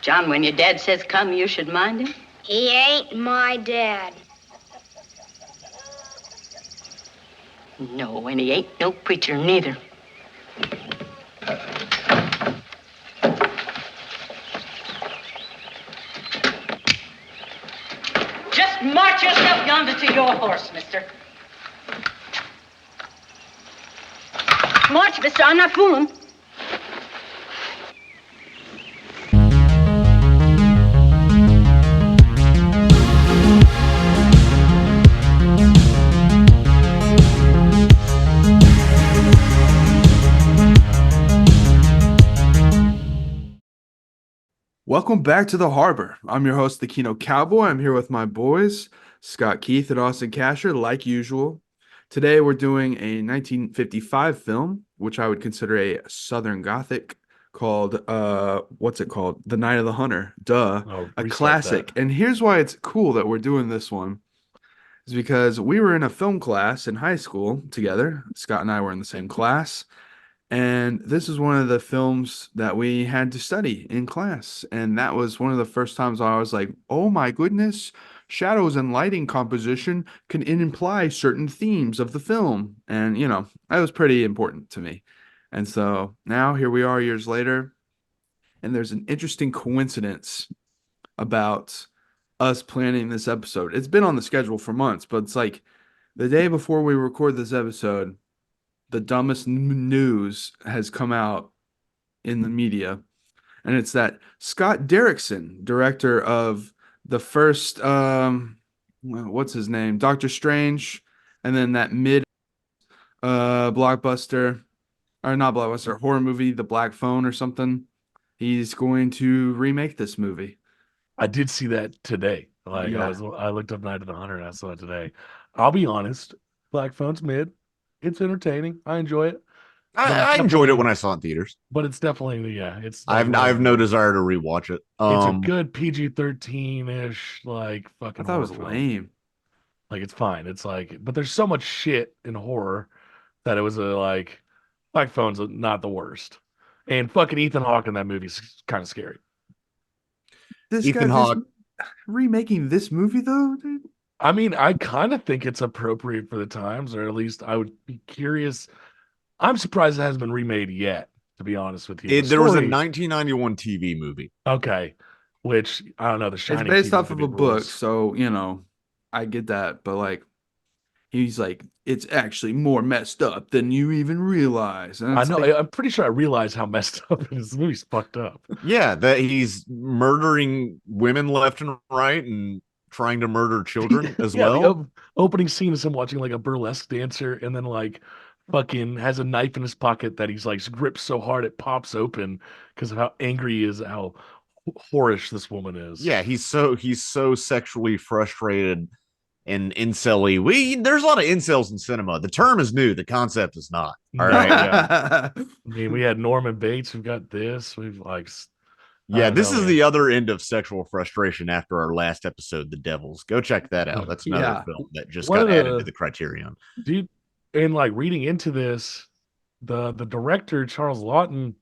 John, when your dad says come, you should mind him. He ain't my dad. No, and he ain't no preacher neither. Just march yourself yonder to your horse, mister. March, mister, I'm not fooling. Welcome back to the Harbor. I'm your host, the Kino Cowboy. I'm here with my boys, Scott Keith and Austin Casher, like usual. Today we're doing a 1955 film, which I would consider a Southern Gothic, called, what's it called? The Night of the Hunter. Duh. A classic. That. And here's why it's cool that we're doing this one. Is because we were in a film class in high school together. Scott and I were in the same class. And this is one of the films that we had to study in class. And that was one of the first times I was like, oh my goodness, shadows and lighting composition can imply certain themes of the film. And, you know, that was pretty important to me. And so now here we are years later. And there's an interesting coincidence about us planning this episode. It's been on the schedule for months, but it's like the day before we record this episode, the dumbest news has come out in the media, and it's that Scott Derrickson, director of the first, what's his name, Doctor Strange, and then that blockbuster, or not blockbuster, horror movie, The Black Phone or something, he's going to remake this movie. I did see that today. I looked up Night of the Hunter and I saw it today. I'll be honest, Black Phone's mid. It's entertaining. I enjoy it. I enjoyed it when I saw it in theaters, but it's definitely it's. I have no desire to rewatch it. It's a good PG-13-ish fucking. I thought it was lame. Like it's fine. It's like, but there's so much shit in horror that it was Black Phone's not the worst, and fucking Ethan Hawke in that movie is kind of scary. This Ethan Hawke remaking this movie though, dude. I mean, I kind of think it's appropriate for the times, or at least I would be curious. I'm surprised it hasn't been remade yet, to be honest with you. There was a 1991 TV movie. Okay. Which, I don't know, The Shining. It's based off of a book, so, you know, I get that. But, he's like, it's actually more messed up than you even realize. And I know. I'm pretty sure I realize how messed up this movie's fucked up. Yeah, that he's murdering women left and right and trying to murder children as well. The opening scene is him watching a burlesque dancer, and then fucking has a knife in his pocket that he's gripped so hard it pops open because of how angry he is, how whorish this woman is. Yeah, he's so sexually frustrated and incel-y. There's a lot of incels in cinema. The term is new, the concept is not. All right. Yeah. I mean, we had Norman Bates. We've got this. We've this is the other end of sexual frustration after our last episode, The Devils. Go check that out. That's another film that just got added to the Criterion. Dude, and reading into this, the director, Charles Laughton,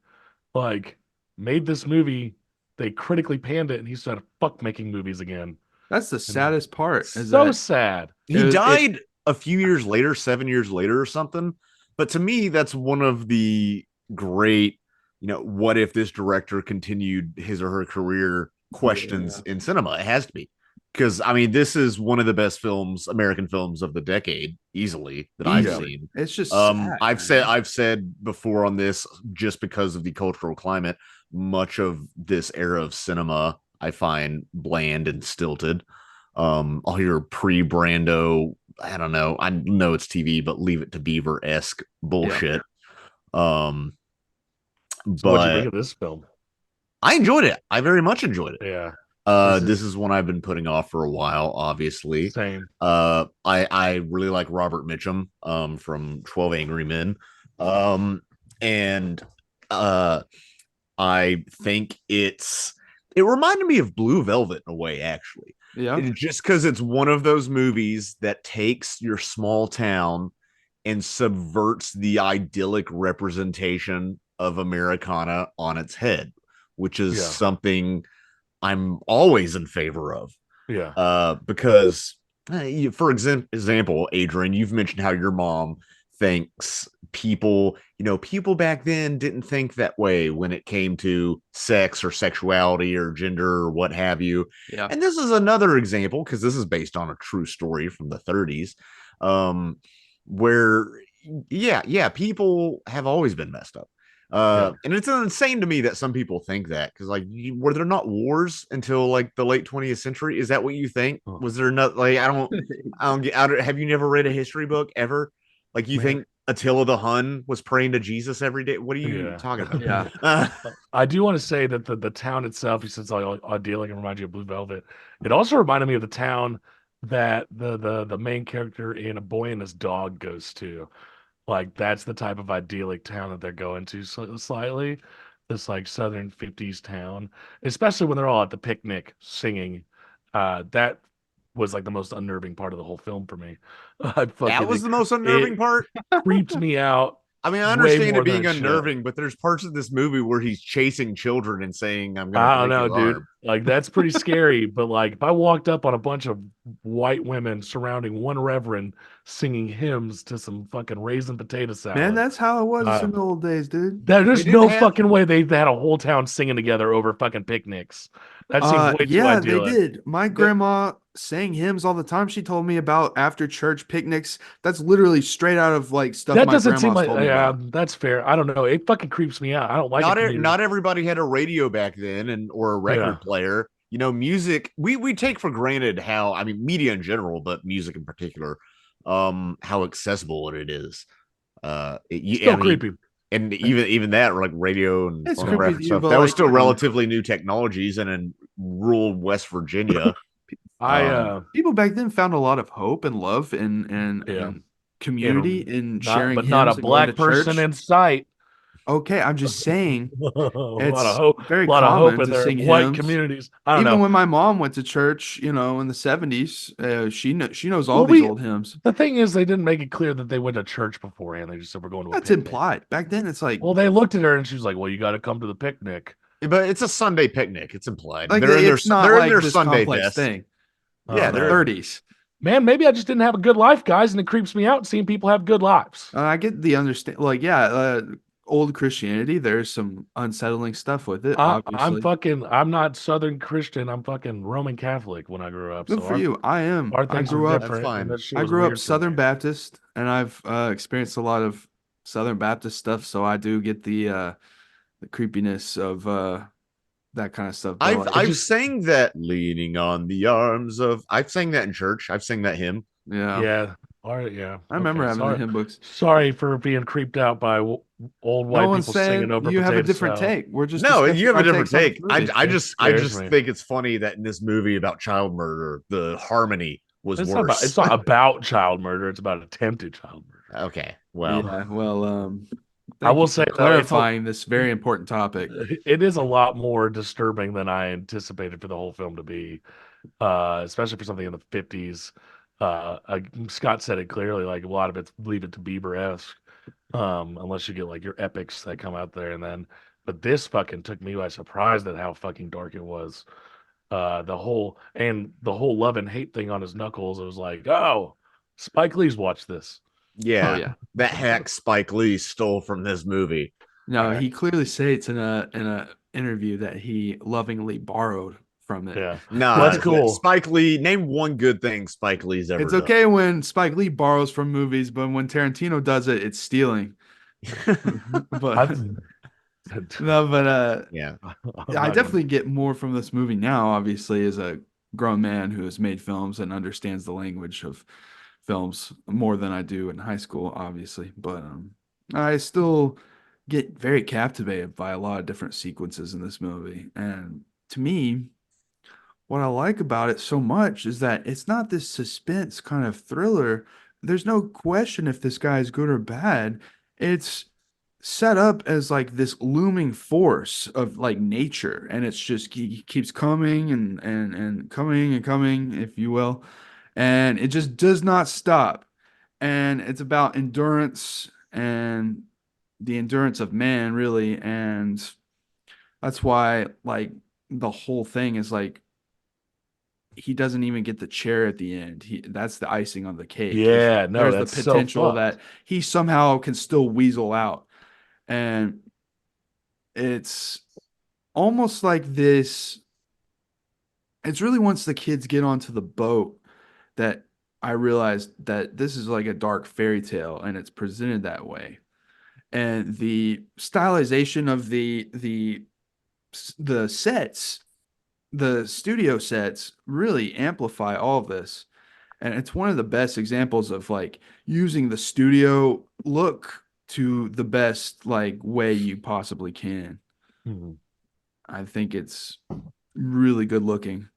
made this movie. They critically panned it, and he started making movies again. That's the saddest part. So sad. He died a few years later, 7 years later or something. But to me, that's one of the great, what if this director continued his or her career questions in cinema. It has to be. Because, I mean, this is one of the best American films of the decade, easily, that I've seen. It's just sad, I've said before on this, just because of the cultural climate, much of this era of cinema I find bland and stilted. I'll hear pre-Brando, I don't know. I know it's TV, but Leave It to Beaver-esque bullshit. Yeah. So what'd you think of this film? I enjoyed it. I very much enjoyed it. Yeah. This is one I've been putting off for a while, obviously. Same. I really like Robert Mitchum from 12 Angry Men. And I think it reminded me of Blue Velvet in a way, actually. Yeah. Just because it's one of those movies that takes your small town and subverts the idyllic representation of Americana on its head, which is something I'm always in favor of. Yeah. Because for example, Adrian, you've mentioned how your mom thinks people back then didn't think that way when it came to sex or sexuality or gender or what have you. Yeah. And this is another example, because this is based on a true story from the 30s, where people have always been messed up. And it's insane to me that some people think that, because were there not wars until like the late 20th century? Is that what you think? Was there not, like, have you never read a history book ever? Like, you think Attila the Hun was praying to Jesus every day? What are you talking about? Yeah. I do want to say that the town itself, since idyllic and reminds you of Blue Velvet, it also reminded me of the town that the main character in A Boy and His Dog goes to. Like, that's the type of idyllic town that they're going to slightly. This like Southern 50s town, especially when they're all at the picnic singing. That was like the most unnerving part of the whole film for me. That was the most unnerving part. Creeped me out. I mean, I way understand more it being than it should. unnerving, but there's parts of this movie where he's chasing children and saying, "I'm I gonna don't break know, your dude. arm." Like, that's pretty scary. But like, if I walked up on a bunch of white women surrounding one reverend singing hymns to some fucking raisin potato salad, Man, that's how it was Uh, in the old days, dude. there's didn't no have- fucking way they had a whole town singing together over fucking picnics. That seems way too Yeah, they idyllic. did. My grandma sang hymns all the time. She told me about after church picnics. That's literally straight out of like stuff That my doesn't seem grandma's like, told me yeah, about. that's fair. I don't know. It fucking creeps me out. I don't like it. Not everybody had a radio back then, or a record player. Music, we take for granted how, I mean, media in general, but music in particular, how accessible it is. Still creepy. And even that, like radio and It's creepy phonographic to you, stuff, but, that was like, still you know. relatively new technologies, and in rural West Virginia. People back then found a lot of hope and love and community in sharing but not a hymns and going black to person church. in sight. Okay, I'm just saying A lot it's of hope. very A lot of hope common in to their sing white hymns. communities. I don't Even know. when my mom went to church, in the 70s, she knows all these old hymns. The thing is, they didn't make it clear that they went to church beforehand. They just said we're going to a That's picnic. implied. Back then, it's like, Well, they looked at her and she was like, "Well, you got to come to the picnic." But it's a Sunday picnic. It's implied. like They're in their, it's not they're in like their this Sunday complex best. thing. Yeah, The they're 30s. Man, maybe I just didn't have a good life, guys, and it creeps me out seeing people have good lives. I get the understand. Like, old Christianity. There's some unsettling stuff with it. Obviously, I'm not Southern Christian. I'm fucking Roman Catholic when I grew up. good for you. I am. Our I things grew are up. different. That's fine. And that shit I was grew up weird to Southern me. Baptist, and I've experienced a lot of Southern Baptist stuff. So I do get the creepiness of that kind of stuff. But, I've sang that, leaning on the arms of. I've sang that in church. I've sang that hymn. yeah. Yeah. All right. Yeah. I remember having sorry, the hymn books. Sorry for being creeped out by old white No one's people singing saying over you have a potato different salad. take. We're just No, discussing you have a our different takes on the take. movie. I Scares just me. think it's funny that in this movie about child murder, the harmony was worse. It's not about child murder. It's about attempted child murder. Okay, well, Yeah, well, I will you say, for though, clarifying this very important topic. It is a lot more disturbing than I anticipated for the whole film to be, especially for something in the 50s. Scott said it clearly, like a lot of it's Leave It to Beaver-esque, unless you get like your epics that come out there, and then, but this fucking took me by surprise at how fucking dark it was. The whole love and hate thing on his knuckles. It was like, oh, Spike Lee's watched this. yeah, Oh, yeah. that hack Spike Lee stole from this movie. No, he clearly states in a interview that he lovingly borrowed from it. Yeah, No, that's cool. Spike Lee, name one good thing Spike Lee's ever It's done. okay when Spike Lee borrows from movies, but when Tarantino does it, it's stealing. But no, but Yeah. I definitely get more from this movie now, obviously, as a grown man who has made films and understands the language of films more than I do in high school, obviously. But I still get very captivated by a lot of different sequences in this movie. And to me, what I like about it so much is that it's not this suspense kind of thriller. There's no question if this guy is good or bad. It's set up as like this looming force of like nature, and it's just he keeps coming and coming and coming, if you will, and it just does not stop. And it's about endurance and the endurance of man, really, and that's why, like, the whole thing is like he doesn't even get the chair at the end. That's the icing on the cake. Yeah, no, There's the that's so potential fucked. that he somehow can still weasel out. And it's almost like this. It's really once the kids get onto the boat that I realized that this is like a dark fairy tale and it's presented that way. And the stylization of the sets, the studio sets really amplify all of this. And it's one of the best examples of like using the studio look to the best like way you possibly can. Mhm. I think it's really good looking.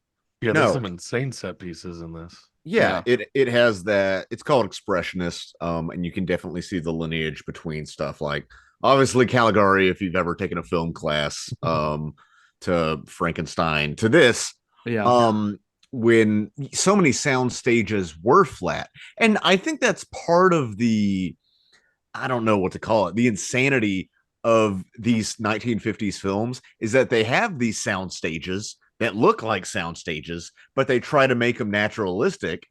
Yeah, there's No, some insane set pieces in this. yeah, Yeah. it has that. It's called expressionist, and you can definitely see the lineage between stuff like obviously Caligari, if you've ever taken a film class, to Frankenstein, to this, Yeah. um, when so many sound stages were flat, and I think that's part of the, I don't know what to call it, the insanity of these 1950s films is that they have these sound stages that look like sound stages, but they try to make them naturalistic.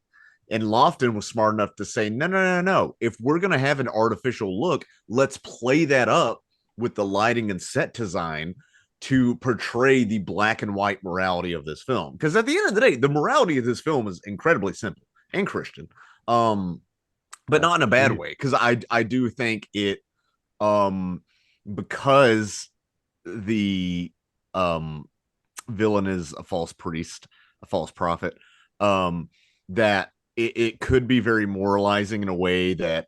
And Lofton was smart enough to say, no, no, no, no. If we're going to have an artificial look, let's play that up with the lighting and set design to portray the black and white morality of this film. Because at the end of the day, the morality of this film is incredibly simple and Christian. But not in a bad way, because I do think it, um because the um villain is a false priest, a false prophet, that it could be very moralizing in a way that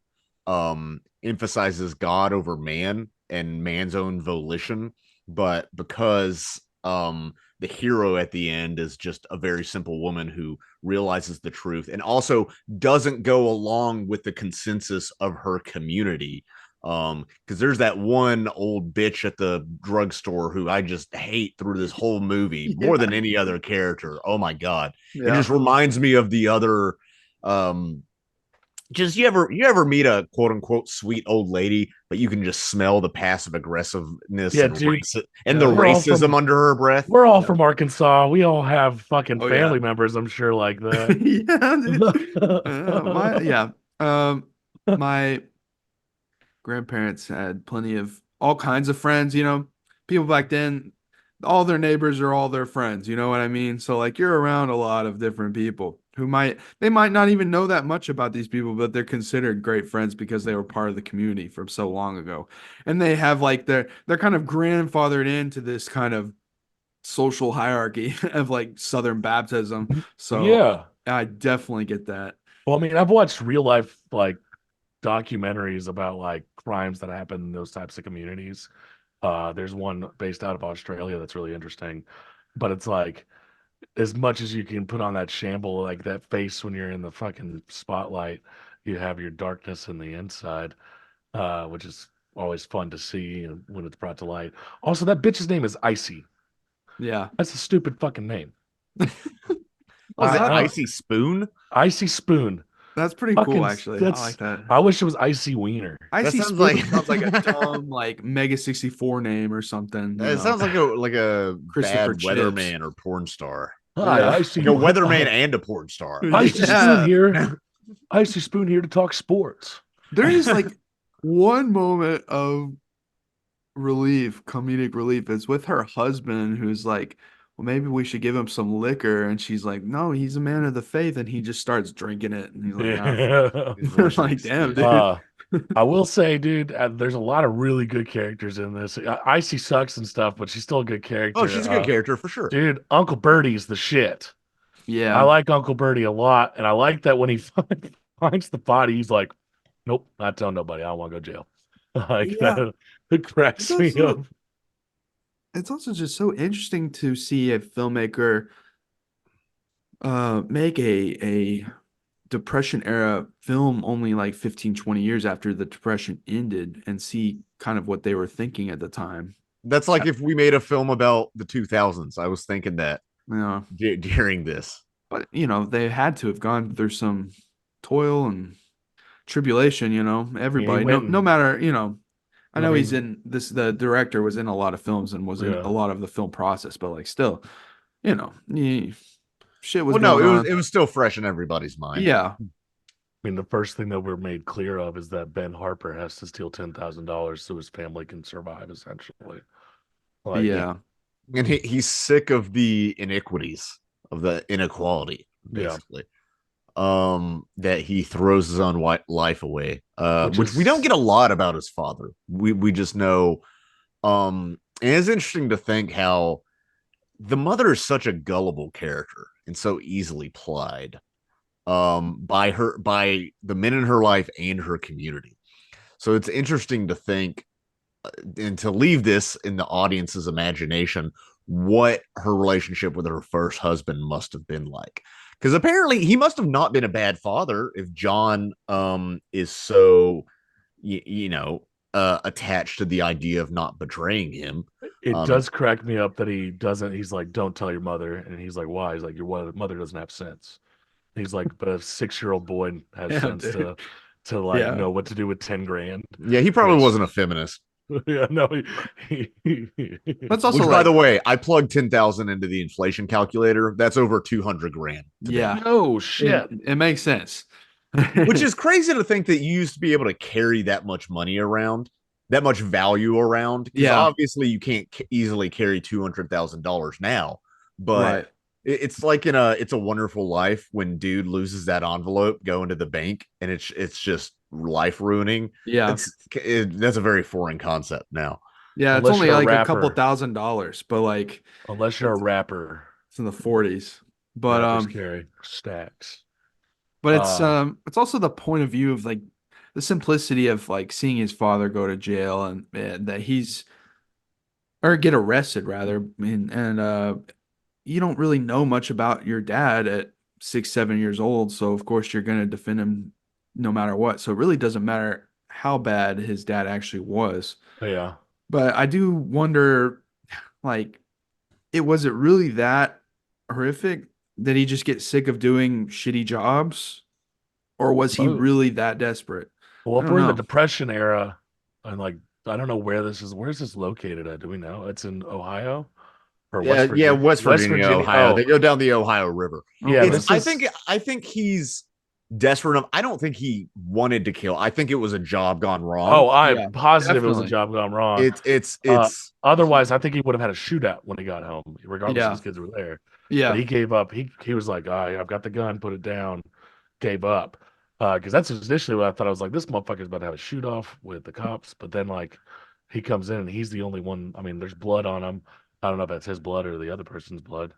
emphasizes God over man and man's own volition. But because the hero at the end is just a very simple woman who realizes the truth and also doesn't go along with the consensus of her community, because there's that one old bitch at the drugstore who I just hate through this whole movie more than any other character. Oh my god. It Yeah. just reminds me of the other, um just you ever meet a quote unquote sweet old lady, but you can just smell the passive aggressiveness Yeah, and dude. and Yeah. the We're all racism from under her breath. we're all Yeah. from Arkansas. We all have fucking Oh yeah. family members, I'm sure, like that. Yeah, dude. Yeah. My grandparents had plenty of all kinds of friends, people back then, all their neighbors are all their friends, you know what I mean? So like you're around a lot of different people who they might not even know that much about these people, but they're considered great friends because they were part of the community from so long ago. And they have like they're kind of grandfathered into this kind of social hierarchy of like Southern baptism. So Yeah. I definitely get that. Well, I mean, I've watched real life like documentaries about like crimes that happen in those types of communities. There's one based out of Australia that's really interesting, but it's like as much as you can put on that shamble, like that face when you're in the fucking spotlight, you have your darkness in the inside, which is always fun to see when it's brought to light. Also, that bitch's name is Icy. Yeah. That's a stupid fucking name. Was it I Icy Spoon? Icy Spoon. That's pretty cool, Fucking actually. I that's. like that. I wish it was Icy Wiener. That Icy sounds like Spoon sounds like a dumb, like Mega 64 name or something, it sounds like a Christopher bad Chips. weatherman or porn star. Hi, Yeah. Icy. Like a weatherman and a porn star. Icy Spoon Yeah. here. Icy Spoon here to talk sports. There is like one moment of relief, comedic relief. It's with her husband who's like, well, maybe we should give him some liquor. And she's like, no, he's a man of the faith. And he just starts drinking it. And he's like, oh, Yeah. His I'm worship like, damn, excuse. dude. I will say, dude, there's a lot of really good characters in this. Icy sucks and stuff, but she's still a good Oh, character. she's a good character for sure. Dude, Uncle Bertie's the shit. I Yeah. like Uncle Bertie a lot, and I like that when he finds the body, he's like, "Nope, not telling nobody. I don't want to go to jail." Like Yeah. that, it cracks It's me also, up. it's also just so interesting to see a filmmaker make a depression era film only like 15, 20 years after the depression ended and see kind of what they were thinking at the time. That's like if we made a film about the 2000s. I was thinking that You know, during this. but they had to have gone through some toil and tribulation, He everybody, went no and matter, I know he's in this. The director was in a lot of films and was in a lot of the film process, but like still, you know, shit was going on. It was still fresh in everybody's mind. Yeah. I mean, the first thing that we're made clear of is that Ben Harper has to steal $10,000 so his family can survive, essentially. Like, yeah. And he's sick of the iniquities, of the inequality, basically. That he throws his own life away. Which we don't get a lot about his father. We just know. And it's interesting to think how the mother is such a gullible character and so easily plied by the men in her life and her community. So it's interesting to think and to leave this in the audience's imagination what her relationship with her first husband must have been like, because apparently he must have not been a bad father if John is so attached to the idea of not betraying him. It does crack me up that he doesn't. He's like, don't tell your mother, and he's like, why? He's like, your mother doesn't have sense. He's like, but a 6-year-old boy has sense to know what to do with 10 grand. Yeah, he probably wasn't a feminist. Yeah, no. That's also, by the way, I plugged 10,000 into the inflation calculator. That's over 200 grand. Today. Yeah. Oh shit. It makes sense. Which is crazy to think that you used to be able to carry that much money around, that much value around. Yeah. Obviously, you can't easily carry $200,000 now, but it's like It's a Wonderful Life when dude loses that envelope going to the bank, and it's just life ruining. Yeah, that's a very foreign concept now. Yeah, unless it's only like a couple $1,000s, but like unless you're a rapper, it's in the 40s. But rappers carry stacks. But it's also the point of view of like the simplicity of like seeing his father go to jail and that or get arrested rather, and you don't really know much about your dad at 6-7 years old, so of course you're going to defend him no matter what. So it really doesn't matter how bad his dad actually was. Yeah. But I do wonder, like, was it really that horrific? Did he just get sick of doing shitty jobs? Or was he really that desperate? Well, if we're in the Depression era, and like, I don't know where this is. Where's this located at? Do we know? It's in Ohio? Or West Virginia? West Virginia, Ohio. Oh. They go down the Ohio River. Yeah, I think he's desperate enough. I don't think he wanted to kill. I think it was a job gone wrong. Oh, I'm positive definitely. It was a job gone wrong. It's otherwise I think he would have had a shootout when he got home, regardless if his kids were there. Yeah. But he gave up. He was like, I've got the gun, put it down, gave up. Because that's initially what I thought. I was like, this motherfucker's about to have a shoot off with the cops. But then like he comes in and he's the only one. I mean, there's blood on him. I don't know if that's his blood or the other person's blood.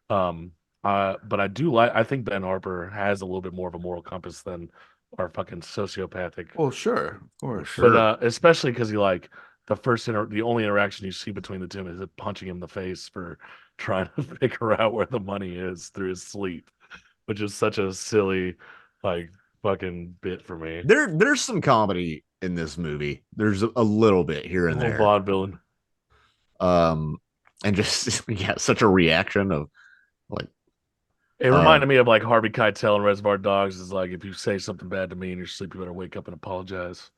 But I think Ben Harper has a little bit more of a moral compass than our fucking sociopathic. Well, sure, of course. But especially because he like the only interaction you see between the two is punching him in the face for trying to figure out where the money is through his sleep, which is such a silly like fucking bit for me. There's some comedy in this movie. There's a little bit here and there. Vaudeville. And just such a reaction of like. It reminded me of like Harvey Keitel and Reservoir Dogs. Is like if you say something bad to me in your sleep, you better wake up and apologize.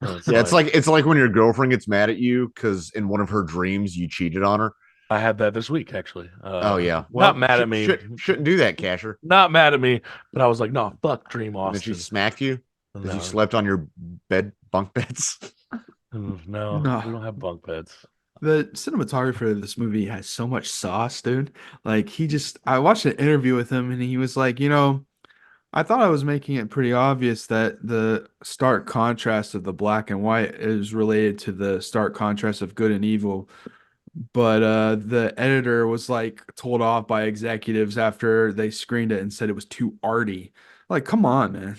It's like when your girlfriend gets mad at you because in one of her dreams you cheated on her. I had that this week actually. Well, not mad at me. Shouldn't do that, Casher. Not mad at me, but I was like, no, fuck Dream Austin. And she smacked you because you slept on your bunk beds. No, we don't have bunk beds. The cinematographer of this movie has so much sauce, dude. Like I watched an interview with him and he was like, I thought I was making it pretty obvious that the stark contrast of the black and white is related to the stark contrast of good and evil. But the editor was like told off by executives after they screened it and said it was too arty. Like, come on, man.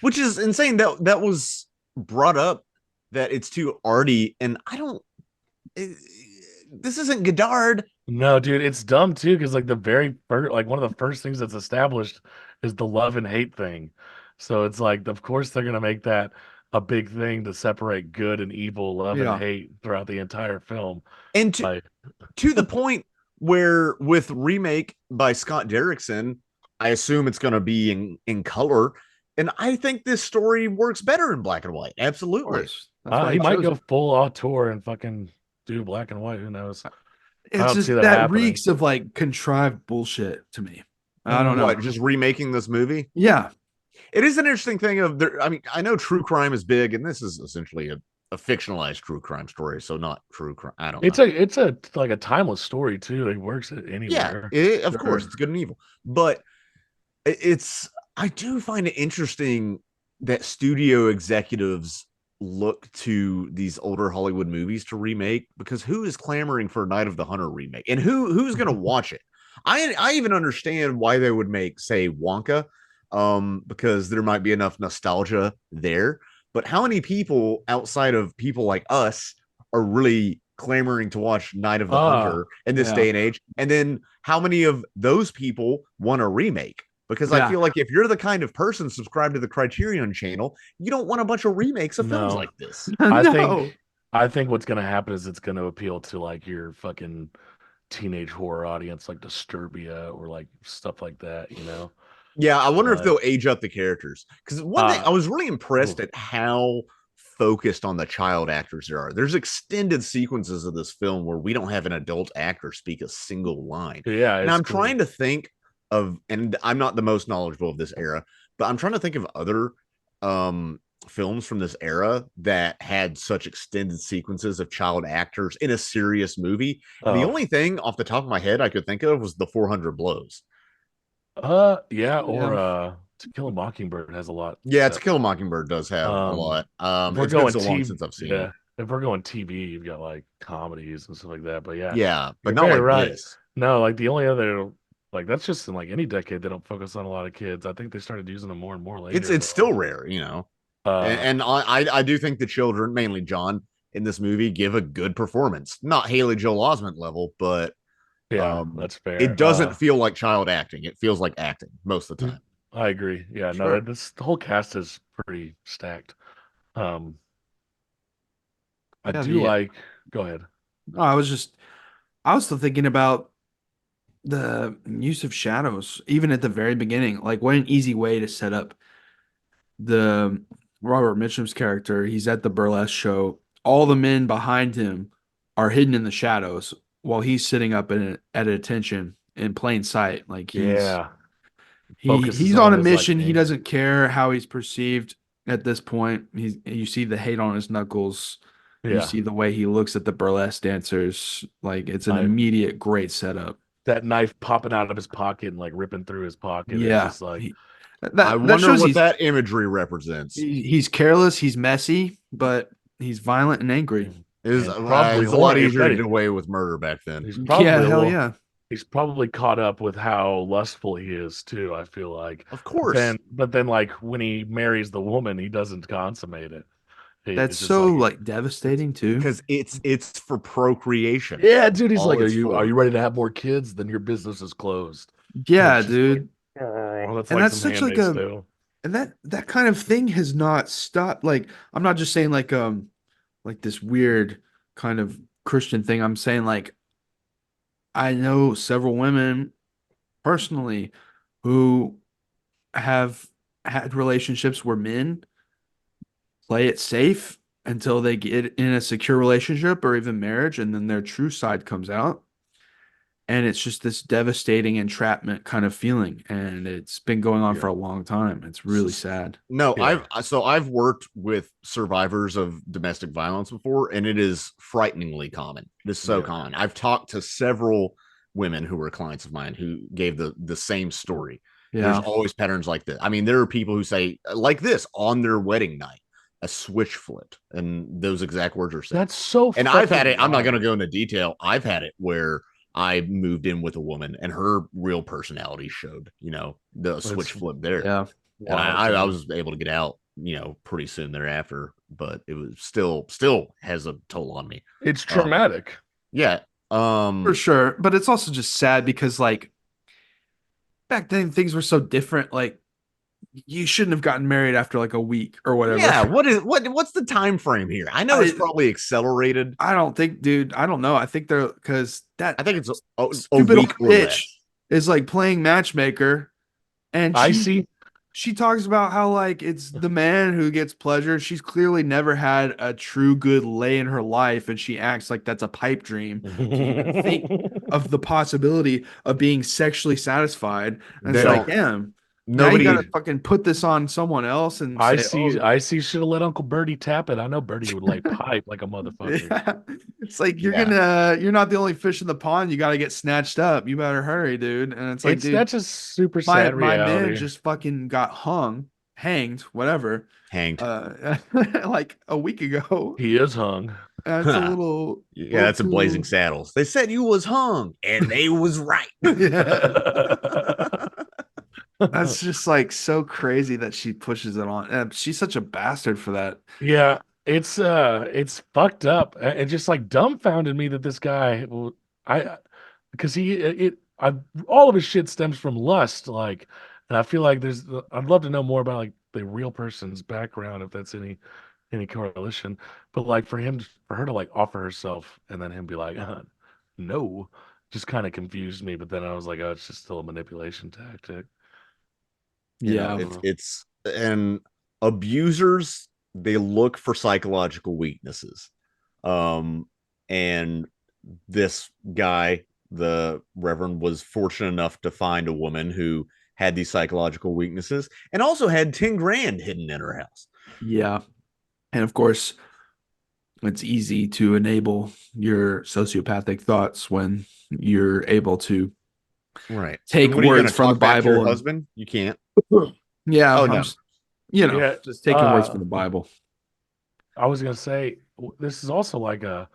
Which is insane. That was brought up that it's too arty, and this isn't Godard. No, dude, it's dumb too, because like the very first, like one of the first things that's established is the love and hate thing. So it's like, of course, they're gonna make that a big thing to separate good and evil, love and hate throughout the entire film. And to the point where with remake by Scott Derrickson, I assume it's gonna be in color. And I think this story works better in black and white. Absolutely. That's why He might chose go it. full auteur and fucking do black and white. Who knows? I It's don't see just that that happening. reeks of like contrived bullshit to me. I don't know. What, just remaking this movie? Yeah, It is an interesting thing of there. I mean, I know true crime is big, and this is essentially a fictionalized true crime story, so not true crime. I don't know. It's a like a timeless story too. It works Yeah, anywhere. of course, Sure. it's good and evil, but it's I do find it interesting that studio executives look to these older Hollywood movies to remake, because who is clamoring for a Night of the Hunter remake, and who's going to watch it? I even understand why they would make, say, Wonka, because there might be enough nostalgia there. But how many people outside of people like us are really clamoring to watch Night of the Hunter in this yeah. day and age? And then how many of those people want a remake? Because I Yeah. feel like if you're the kind of person subscribed to the Criterion channel, you don't want a bunch of remakes of films No. like this. No. I think what's gonna happen is it's gonna appeal to like your fucking teenage horror audience, like Disturbia or like stuff like that, you know? Yeah, I wonder if But they'll age up the characters. Because one thing, I was really impressed ooh. at how focused on the child actors there are. There's extended sequences of this film where we don't have an adult actor speak a single line. Yeah, And it's I'm cool. trying to think of, and I'm not the most knowledgeable of this era, but I'm trying to think of other films from this era that had such extended sequences of child actors in a serious movie. And the Oh. only thing off the top of my head I could think of was the 400 Blows. Yeah, or Yeah. To Kill a Mockingbird has a lot. Yeah, To Kill a Mockingbird does have a lot. If we're It's been going so long TV, since I've seen yeah. it. If we're going TV, you've got like comedies and stuff like that. But yeah, Yeah, but you're not very like right. this. No, like the only other like that's just in like any decade they don't focus on a lot of kids. I think they started using them more and more later. It's still rare, you know. And I do think the children, mainly John, in this movie give a good performance. Not Haley Joel Osment level, but yeah, that's fair. it doesn't feel like child acting. It feels like acting most of the time. I agree. Yeah, no, Sure. the whole cast is pretty stacked. I Yeah, do like. Go ahead. No, I was still thinking about the use of shadows, even at the very beginning. Like, what an easy way to set up the Robert Mitchum's character. He's at the burlesque show. All the men behind him are hidden in the shadows while he's sitting up at attention in plain sight. Like Yeah, focuses he's on on a his like mission. He anger. doesn't care how he's perceived at this point. You see the hate on his knuckles. You Yeah, see the way he looks at the burlesque dancers. Like, it's an I immediate great setup. that knife popping out of his pocket and like ripping through his pocket. It's Yeah. just like I That wonder shows what that imagery represents. he's careless, he's messy, but he's violent and angry. Is and probably it's a lot horny. easier to get away with murder back then. He's probably Yeah, a hell little, yeah. he's probably caught up with how lustful he is too. I feel like, Of course. but then like when he marries the woman, he doesn't consummate it. That's It's just so like, like devastating too. Because it's for procreation. yeah, dude. He's All like, it's are for. you ready to have more kids? Then your business is closed. Yeah, It's just dude. oh, that's And like that's some such like Handmaid's a Tale. and that kind of thing has not stopped. Like, I'm not just saying like this weird kind of Christian thing. I'm saying, like, I know several women personally who have had relationships where men play it safe until they get in a secure relationship or even marriage, and then their true side comes out. And it's just this devastating entrapment kind of feeling. And it's been going on Yeah. for a long time. It's really sad. No, Yeah. I've worked with survivors of domestic violence before, and it is frighteningly common. It is so Yeah. common. I've talked to several women who were clients of mine who gave the same story. There's Yeah. always patterns like this. I mean, there are people who say like this on their wedding night, a switch flipped, and those exact words are said. That's so. And I've had fucking it. I'm not wild. going to go into detail. I've had it where I moved in with a woman and her real personality showed, the switch flip there. Yeah. And I was able to get out, pretty soon thereafter, but it was still has a toll on me. It's traumatic. Yeah. For sure. But it's also just sad because, like, back then things were so different. Like, you shouldn't have gotten married after like a week or whatever. Yeah. What's the time frame here? I know it's probably accelerated. I don't think, dude. I don't know. I think they're because that I think it's a stupid week or bitch less. is like playing matchmaker, and I see. she talks about how like it's the man who gets pleasure. She's clearly never had a true good lay in her life, and she acts like that's a pipe dream to even think of the possibility of being sexually satisfied. And They it's like, don't. damn, now you Nobody. gotta fucking put this on someone else and say, oh, I see. Should have let Uncle Bertie tap it. I know Bertie would lay pipe like a motherfucker. yeah. It's like Yeah. you're not the only fish in the pond. You gotta get snatched up. You better hurry, dude. And it's like, It's dude, that's just super my sad my man reality. just fucking got hanged, whatever, Hanged. like a week ago. He is hung. It's a little, Yeah, little that's a Blazing too, Saddles. They said you was hung, and they was right. yeah. That's just like so crazy that she pushes it on. And she's such a bastard for that. Yeah, it's fucked up. It just like dumbfounded me that this guy, I, because all of his shit stems from lust, like, and I feel like I'd love to know more about like the real person's background if that's any correlation. But like for her to like offer herself and then him be like, no, just kind of confused me. But then I was like, oh, it's just still a manipulation tactic. Yeah. It's and abusers, they look for psychological weaknesses. Um, and this guy, the Reverend, was fortunate enough to find a woman who had these psychological weaknesses and also had 10 grand hidden in her house. Yeah. And of course, it's easy to enable your sociopathic thoughts when you're able to Right. take And what are you going words to from the talk back to your Bible and husband? You can't. yeah, Oh, I'm no. just, you know, Yeah, just taking words from the Bible. I was gonna say this is also like a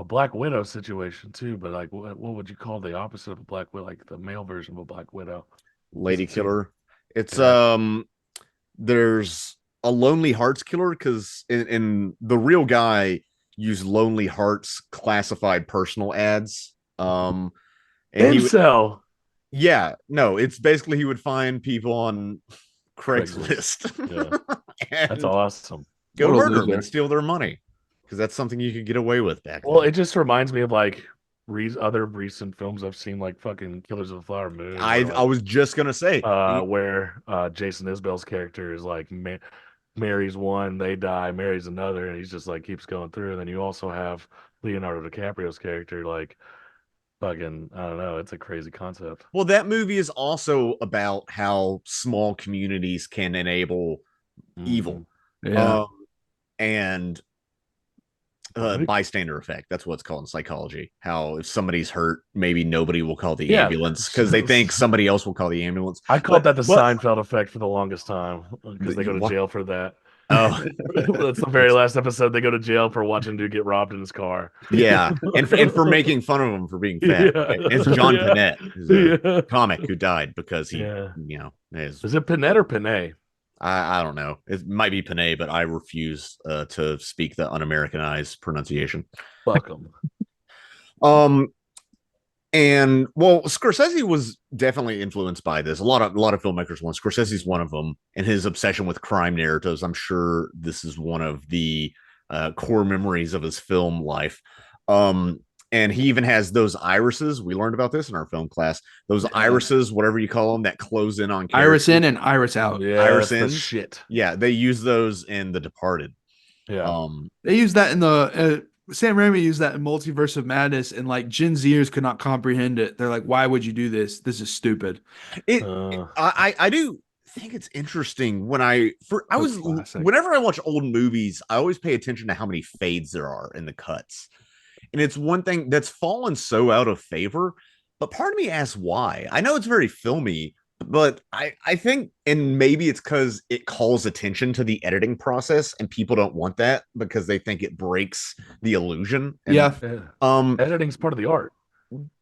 Black Widow situation too, but like what would you call the opposite of a Black Widow, like the male version of a Black Widow? Because Lady it seems, killer. It's yeah. there's a lonely hearts killer because in the real guy used lonely hearts classified personal ads. And he would, Incel. yeah, no, it's basically he would find people on Craigslist. Craigslist Yeah, that's and awesome. go What a murder them and loser. steal their money because that's something you could get away with back Well, then. it just reminds me of like other recent films I've seen, like fucking Killers of the Flower Moon, I was just gonna say, where Jason Isbell's character is like marries one, they die, marries another, and he's just like keeps going through. And then you also have Leonardo DiCaprio's character, like fucking, I don't know, it's a crazy concept. well, that movie is also about how small communities can enable evil. Mhm. Yeah. Um, and I think, bystander effect. That's what it's called in psychology. How if somebody's hurt, maybe nobody will call the yeah, ambulance because they think somebody else will call the ambulance. I called that the But Seinfeld effect for the longest time because they go to what? jail for that. Oh, That's the very last episode. They go to jail for watching dude get robbed in his car. yeah, and for making fun of him for being fat. Yeah, It's John yeah, Panette, who's a yeah, comic who died because he, yeah. is. Is it Panette or Panay? I don't know. It might be Panay, but I refuse to speak the un-Americanized pronunciation. Fuck them. Um, And well, Scorsese was definitely influenced by this. A lot of filmmakers were. Scorsese's one of them, and his obsession with crime narratives. I'm sure this is one of the core memories of his film life. And he even has those irises. We learned about this in our film class. Those irises, whatever you call them, that close in on characters. Iris in and Iris out. Yeah, Iris that's the ins. shit. Yeah, they use those in The Departed. Yeah. They use that in the Sam Raimi used that in Multiverse of Madness, and like Gen Zers could not comprehend it. They're like, "Why would you do this? This is stupid." I do think it's interesting when Classic. whenever I watch old movies, I always pay attention to how many fades there are in the cuts. And it's one thing that's fallen so out of favor, but part of me asks why. I know it's very filmy, but I think, and maybe it's because it calls attention to the editing process and people don't want that because they think it breaks the illusion. And, Yeah. Editing's part of the art.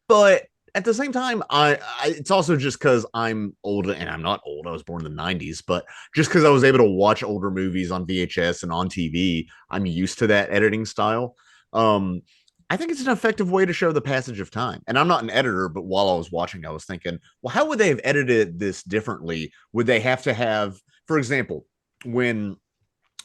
but at the same time, it's also just because I'm old, and I'm not old. I was born in the 90s, but just because I was able to watch older movies on VHS and on TV, I'm used to that editing style. I think it's an effective way to show the passage of time. And I'm not an editor, but while I was watching, I was thinking, well, how would they have edited this differently? Would they have to have, for example, when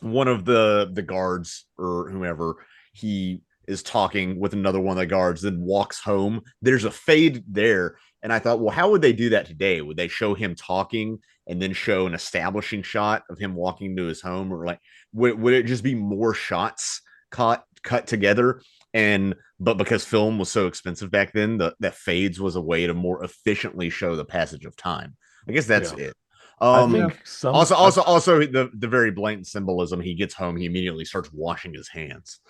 one of the guards or whomever, he is talking with another one of the guards, then walks home, there's a fade there. And I thought, well, how would they do that today? Would they show him talking and then show an establishing shot of him walking to his home, or like would it just be more shots cut together? And but because film was so expensive back then, that fades was a way to more efficiently show the passage of time. I guess that's it. I think Also the very blatant symbolism. He gets home, he immediately starts washing his hands.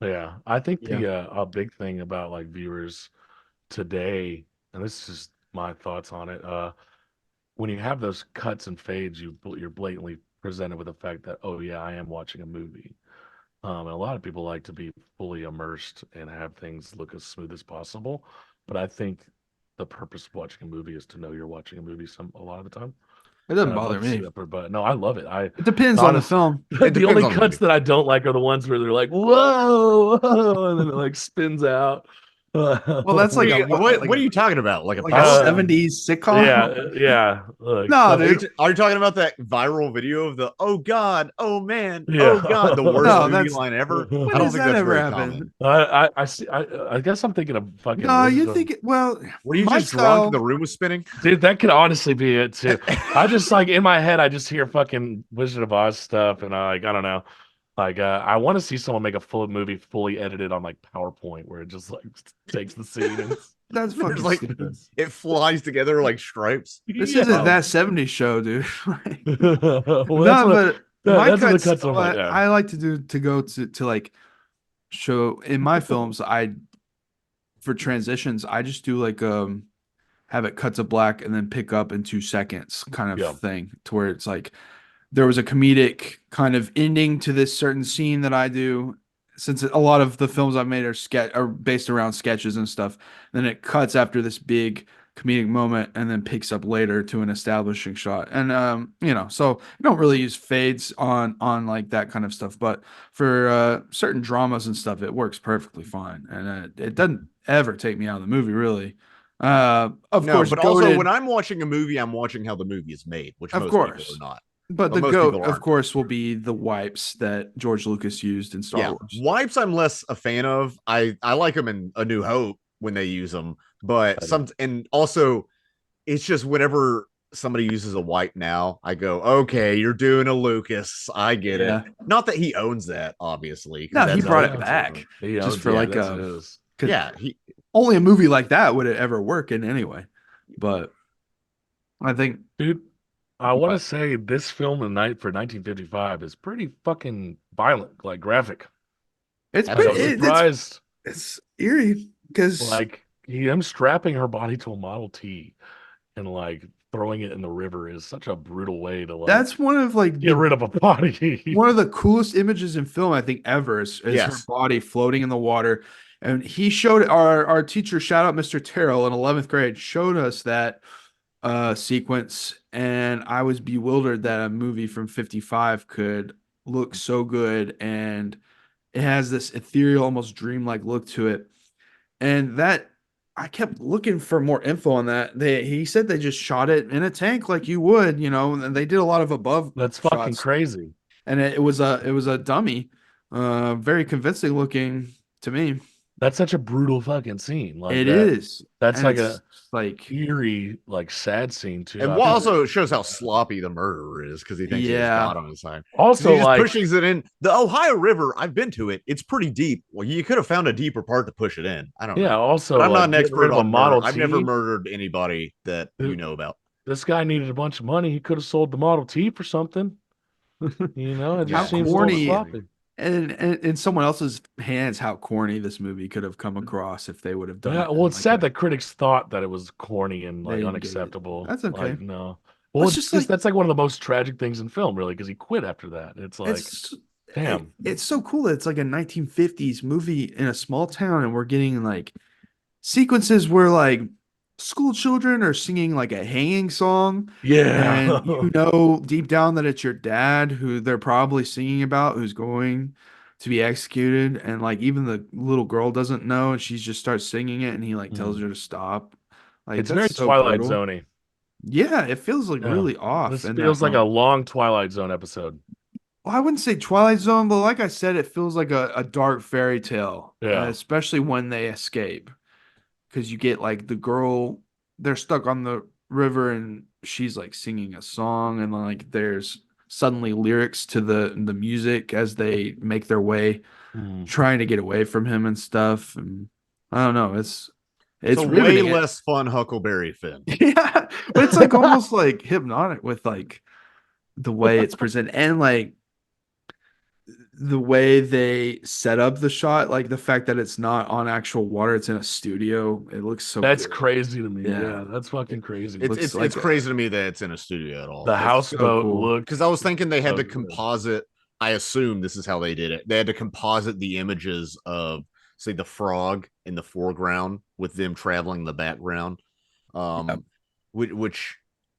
Yeah, I think the a big thing about like viewers today, and this is my thoughts on it. When you have those cuts and fades, you're blatantly presented with the fact that, oh yeah, I am watching a movie. And a lot of people like to be fully immersed and have things look as smooth as possible. But I think the purpose of watching a movie is to know you're watching a movie a lot of the time. It doesn't And I'd bother love to see me. that, but no, I love it. It depends on the film. The only cuts that I don't like are the ones where they're like, whoa, whoa, and then it like spins out. Well, that's like what are you talking about? Like a 70s sitcom? Yeah. No, dude. Are you talking about that viral video of the "oh God, oh man, oh God," the worst movie line ever? I don't think that's very common. I guess I'm thinking of fucking. No, you think well? Were you just drunk and the room was spinning? Dude, that could honestly be it too. I just like in my head, I just hear fucking Wizard of Oz stuff, and I don't know. Like, I want to see someone make a full movie fully edited on like PowerPoint where it just like takes the scene and that's fucking like stupid. It flies together like stripes. This isn't that 70s show, dude. Well, my cuts, I like to go to like show in my films. For transitions, I just do like have it cut to black and then pick up in 2 seconds kind of thing, to where it's like there was a comedic kind of ending to this certain scene that I do, since a lot of the films I've made are based around sketches and stuff. Then it cuts after this big comedic moment and then picks up later to an establishing shot. And so I don't really use fades on like that kind of stuff, but for certain dramas and stuff, it works perfectly fine, and it doesn't ever take me out of the movie, really. Of course, but also when I'm watching a movie, I'm watching how the movie is made, which most people are not. But the GOAT, of course, will be the wipes that George Lucas used in Star Wars. Wipes I'm less a fan of. I like them in A New Hope when they use them, but and also it's just whenever somebody uses a wipe now, I go, okay, you're doing a Lucas. I get it. Not that he owns that, obviously. No, he brought it back just for like only a movie like that would it ever work in anyway. But I think, dude, I want to say this film for 1955 is pretty fucking violent, like graphic. It's surprised. It's eerie because like him strapping her body to a Model T and like throwing it in the river is such a brutal way to like. That's one of like get rid of a body. One of the coolest images in film I think ever is her body floating in the water. And he showed our teacher, shout out Mr. Terrell in 11th grade, showed us that sequence, and I was bewildered that a movie from 55 could look so good, and it has this ethereal, almost dreamlike look to it. And that I kept looking for more info on that. He said they just shot it in a tank like you would, and they did a lot of above. That's fucking crazy. And it was a dummy, very convincing looking to me. That's such a brutal fucking scene. Like it is. That's like eerie, like sad scene too. And also shows how sloppy the murderer is because he thinks he has God on his side. Also, he just pushes it in the Ohio River. I've been to it. It's pretty deep. Well, you could have found a deeper part to push it in. I don't know. Yeah. Also, but I'm not an expert on Model T. I've never murdered anybody that you know about. This guy needed a bunch of money. He could have sold the Model T for something. It just seems corny. Sloppy. And in someone else's hands, how corny this movie could have come across if they would have done it. Well, it's sad that critics thought that it was corny and like unacceptable. That's okay. Like, no. Well, it's just that's like one of the most tragic things in film, really, because he quit after that. It's like, damn. It's so cool that it's like a 1950s movie in a small town, and we're getting like sequences where like school children are singing like a hanging song. Yeah. And deep down that it's your dad who they're probably singing about, who's going to be executed. And like even the little girl doesn't know, and she just starts singing it, and he like tells her to stop. Like it's very Twilight Zone-y. Yeah, it feels like really off. This feels like a long Twilight Zone episode. Well, I wouldn't say Twilight Zone, but like I said, it feels like a dark fairy tale. Yeah. Especially when they escape. Because you get like the girl they're stuck on the river and she's like singing a song, and like there's suddenly lyrics to the music as they make their way trying to get away from him and stuff. And I don't know, it's a riveting. way less fun Huckleberry Finn. Yeah, but it's like almost like hypnotic with like the way it's presented and like the way they set up the shot, like the fact that it's not on actual water, it's in a studio. It looks so That's good. crazy to me. Yeah. Yeah, that's fucking crazy. It's crazy to me that it's in a studio at all. The houseboat cool. look, because I was thinking they had so to good. composite. I assume this is how they did it. They had to composite the images of, say, the frog in the foreground with them traveling in the background, which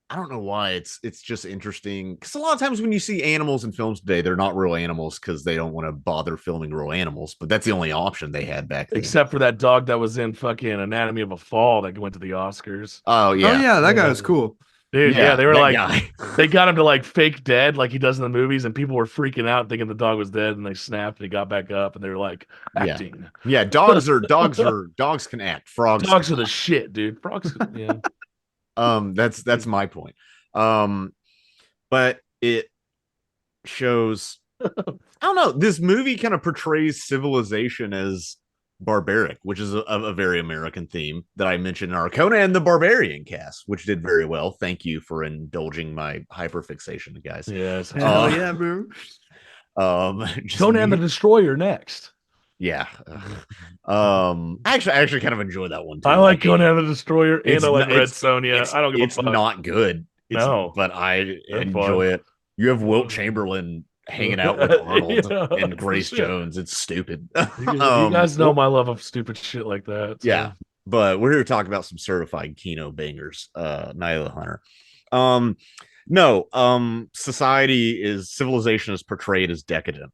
I don't know why it's just interesting, because a lot of times when you see animals in films today, they're not real animals because they don't want to bother filming real animals, but that's the only option they had back then. Except for that dog that was in fucking Anatomy of a Fall that went to the Oscars. Oh yeah, Oh yeah, that guy was cool. Dude, yeah, they were like, guy. they got him to like fake dead like he does in the movies, and people were freaking out thinking the dog was dead, and they snapped and he got back up, and they were like acting. Yeah, dogs can act. Frogs are the shit, dude. Frogs, yeah. That's my point. But it shows, I don't know, this movie kind of portrays civilization as barbaric, which is a very American theme that I mentioned in our Conan the Barbarian cast, which did very well. Thank you for indulging my hyperfixation, guys. Yes. Hell yeah, bro. Conan the Destroyer next. Yeah. I actually kind of enjoy that one too. I like Conan the Destroyer, and I like Red Sonja. I don't give a fuck. It's not good. No, but I enjoy it. You have Wilt Chamberlain hanging out with Arnold and Grace Jones. It's stupid. You guys know my love of stupid shit like that. So. Yeah, but we're here to talk about some certified Kino bangers. Night of the Hunter. Civilization is portrayed as decadent.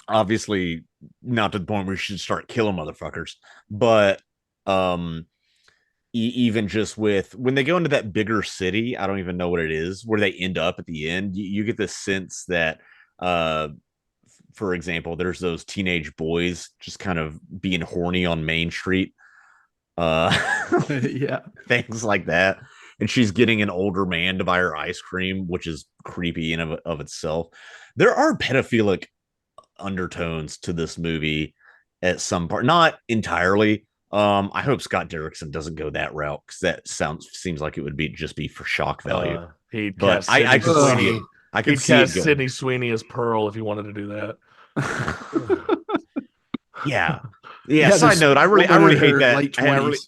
Obviously not to the point where you should start killing motherfuckers, but even just with when they go into that bigger city, I don't even know what it is, where they end up at the end, you get the sense that for example, there's those teenage boys just kind of being horny on Main Street, yeah, things like that, and she's getting an older man to buy her ice cream, which is creepy in of itself. There are pedophilic undertones to this movie at some part, not entirely. I hope Scott Derrickson doesn't go that route, because that seems like it would be for shock value. But I could see it. I could see it. Sydney Sweeney as Pearl if he wanted to do that. Yeah. Side note: I really hate that.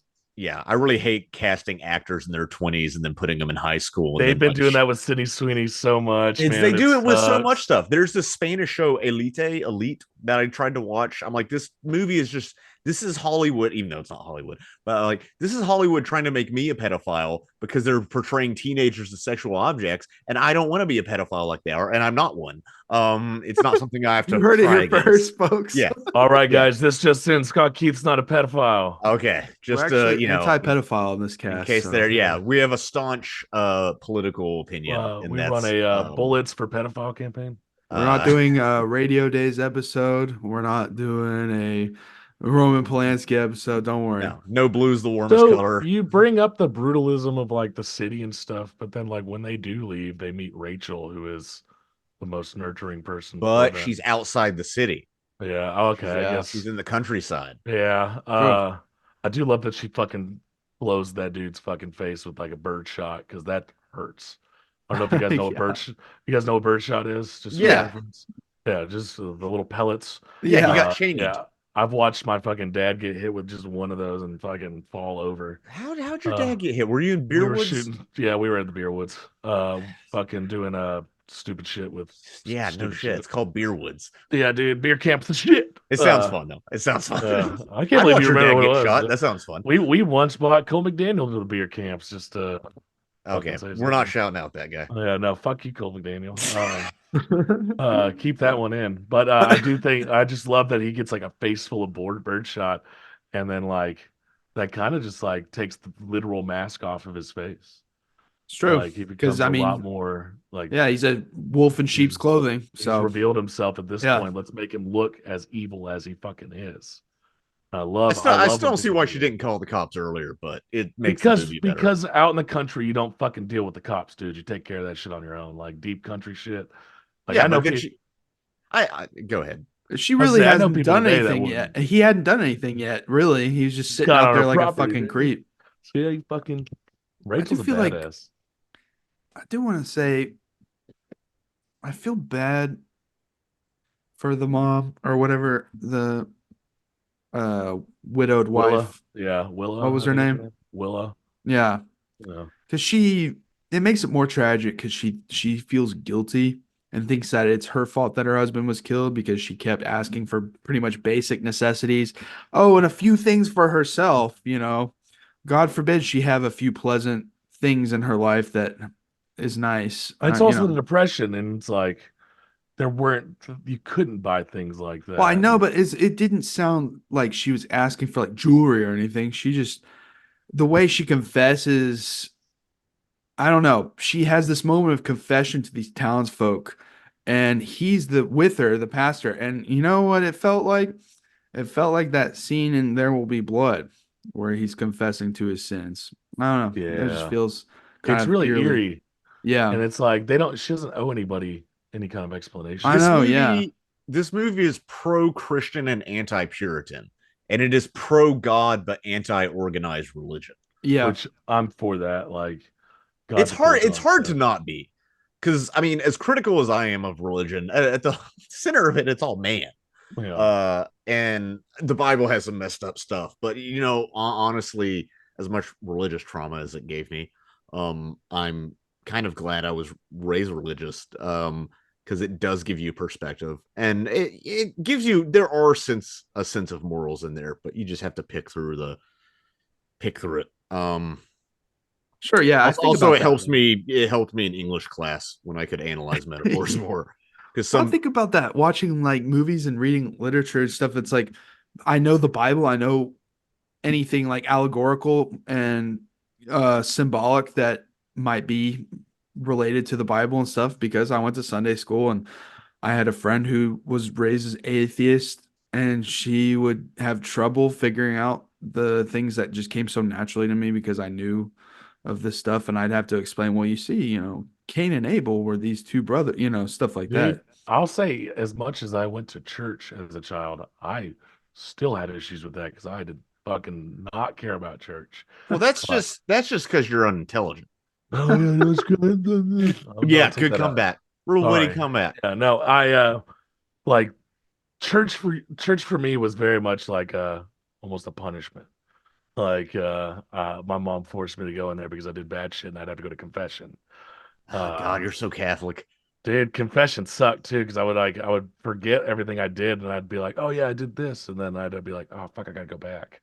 I really hate casting actors in their 20s and then putting them in high school. They've been doing that with Sydney Sweeney so much. They do it with so much stuff. There's this Spanish show Elite that I tried to watch. I'm like, this movie is just, this is Hollywood, even though it's not Hollywood, but like, this is Hollywood trying to make me a pedophile because they're portraying teenagers as sexual objects, and I don't want to be a pedophile like they are, and I'm not one. It's not something I have to. You heard it here first, folks. Yeah. All right, guys. This just in: Scott Keith's not a pedophile. Okay, just anti-pedophile in this cast. In case we have a staunch political opinion. We run a Bullets for Pedophile campaign. We're not doing a Radio Days episode. We're not doing a Roman Polanski episode. Don't worry. No blue's the warmest color. You bring up the brutalism of like the city and stuff, but then like when they do leave, they meet Rachel, who is the most nurturing person. But she's outside the city. Yeah. Okay. I guess she's in the countryside. Yeah. I do love that she fucking blows that dude's fucking face with like a bird shot, because that hurts. I don't know if you guys know what bird shot is. Just just the little pellets. Yeah, you got chained. Yeah, I've watched my fucking dad get hit with just one of those and fucking fall over. How'd your dad get hit? Were you in Beerwoods? We were in the Beerwoods. Fucking doing stupid shit with. Yeah, no shit. It's called Beerwoods. Yeah, dude, beer camp's the shit. It sounds fun though. It sounds fun. I can't believe you remember what it was. Shot. That sounds fun. We once bought Cole McDaniel to the beer camps just to. Okay, we're not shouting out that guy. Yeah, no, fuck you, Cole McDaniel. Keep that one in. But I do think, I just love that he gets like a face full of bird shot, and then like that kind of just like takes the literal mask off of his face. It's true, like he becomes a lot more like, he's a wolf in sheep's clothing. So he's revealed himself at this point. Let's make him look as evil as he fucking is. I I love still when don't see people why do she that. didn't call the cops earlier, but it makes the movie better. Because out in the country you don't fucking deal with the cops, dude. You take care of that shit on your own, like deep country shit. Like Yeah, I know but then people. I go ahead. She I really say I know hasn't people done today that anything wouldn't. yet. He hadn't done anything yet, really. He's just sitting Got out on there her like a property, fucking dude. creep. Yeah, you fucking. I do Rachel's a feel like badass. I do want to say I feel bad for the mom or whatever the widowed Willa, wife. yeah, What Willa. was I her think is her name? name. Willa. Yeah, Yeah. because it makes it more tragic because she feels guilty and thinks that it's her fault that her husband was killed because she kept asking for pretty much basic necessities. Oh, and a few things for herself, you know. God forbid she have a few pleasant things in her life that is nice. It's You also the know. depression, and it's like you couldn't buy things like Well, I that. know, but it didn't sound like she was asking for like jewelry or anything. She just the way she confesses, I don't know. She has this moment of confession to these townsfolk, and he's the with her, the pastor. And you know what it felt like? It felt like that scene in There Will Be Blood, where he's confessing to his sins. I don't know. It just Yeah, feels kind it's of really eerie. eerie, Yeah, and it's like she doesn't owe anybody any kind of I explanation. This know. Yeah, movie this movie is pro-Christian and anti-Puritan, and it is pro-God but anti-organized religion. yeah. Which I'm for that. Like, God's a cool It's hard to concept. not be, because I mean, as critical as I am of religion, at the center of it, it's all man. Yeah, And the Bible has some messed up stuff, but honestly, as much religious trauma as it gave me, I'm kind of glad I was raised religious, because it does give you perspective, and it gives you a sense of morals in there, but you just have to pick through it. Sure. Yeah, I think Also, about that. it helped me in English class when I could analyze metaphors more, because Well, I think about that watching like movies and reading literature and stuff. It's like I know the Bible, I know anything like allegorical and symbolic that might be related to the Bible and stuff because I went to Sunday school and I had a friend who was raised as atheist and she would have trouble figuring out the things that just came so naturally to me because I knew of this stuff and I'd have to explain, well, you see, Cain and Abel were these two brothers, stuff like dude. that. I'll say, as much as I went to church as a child, I still had issues with that because I did fucking not care about church. well, But that's just because you're unintelligent. oh yeah, that's good. I'll Yeah, take good that out. comeback. Real witty Sorry. comeback. Yeah, no, I like church for me was very much like almost a punishment. Like my mom forced me to go in there because I did bad shit and I'd have to go to confession. Oh God, Uh you're so Catholic. dude, confession sucked too because I would forget everything I did and I'd be like, oh yeah, I did this, and then I'd be like, oh fuck, I gotta go back,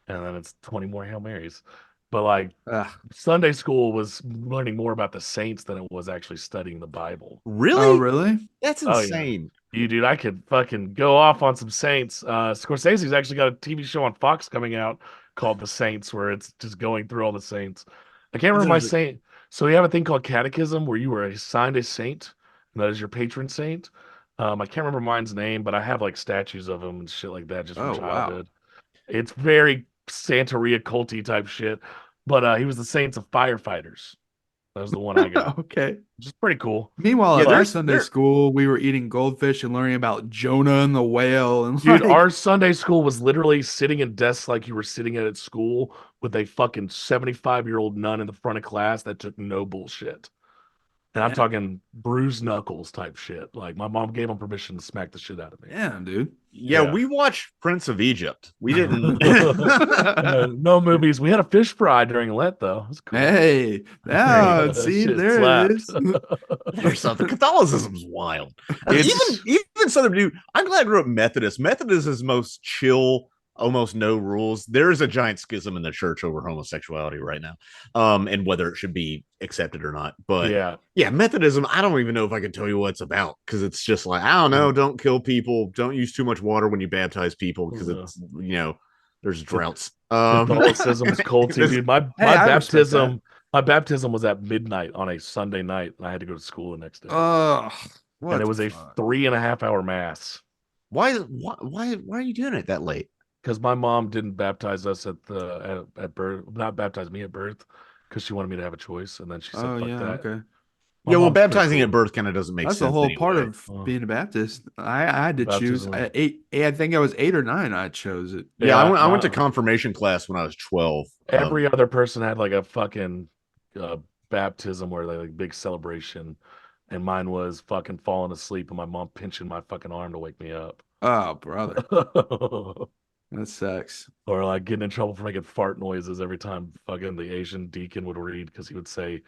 and then it's 20 more Hail Marys. But like Ugh. Sunday school was learning more about the saints than it was actually studying the Bible. Oh, Really? really? That's Oh yeah. insane. You dude, I could fucking go off on some Saints. Scorsese's actually got a TV show on Fox coming out called The Saints, where it's just going through all the saints. I can't remember my There's a, saint. So we have a thing called catechism where you were assigned a saint, and that is your patron saint. I can't remember mine's name, but I have like statues of him and shit like that just from Oh, wow. childhood. It's very Santeria culty type shit. But he was the saints of firefighters. That was the one I got, Okay. which is pretty cool. Meanwhile, yeah, at my But Sunday school, we were eating goldfish and learning about Jonah and the whale and dude, like, our Sunday school was literally sitting in desks like you were sitting at school with a fucking 75-year-old nun in the front of class that took no bullshit. And I'm damn, talking bruised knuckles type shit. Like my mom gave him permission to smack the shit out of me. damn, dude. yeah, Yeah. we watched Prince of Egypt. We didn't. No movies. We had a fish fry during Lent though. It was cool. Hey, now That see, shit there it slapped. is. There's something. Catholicism's wild. It's Even Southern dude. I'm glad I grew up Methodist. Methodist is most chill, almost no rules. There is a giant schism in the church over homosexuality right now, and whether it should be accepted or not. But yeah. yeah, Methodism. I don't even know if I can tell you what it's about, because it's just like, I don't know. Don't kill people. Don't use too much water when you baptize people, because it's there's droughts. Catholicism is culty, dude. My Hey, I respect that. my baptism was at midnight on a Sunday night, and I had to go to school the next day. Oh, And what it the was a fuck? 3.5 hour mass. why are you doing it that late? because my mom didn't baptize us at birth, not baptize me at birth, because she wanted me to have a choice, and then she said, Oh "Fuck yeah, that." okay. My Yeah, well, mom's pretty baptizing cool. at birth kind of doesn't make That's the sense whole part anyway. of being a Baptist. I had to choose. Baptism. I think I was 8 or 9. I chose it. Yeah, I went to my- confirmation class when I was 12. Every other person had like a fucking baptism where they like big celebration, and mine was fucking falling asleep and my mom pinching my fucking arm to wake me up. Oh, brother, that sucks. Or like getting in trouble for making fart noises every time fucking the Asian deacon would read because he would say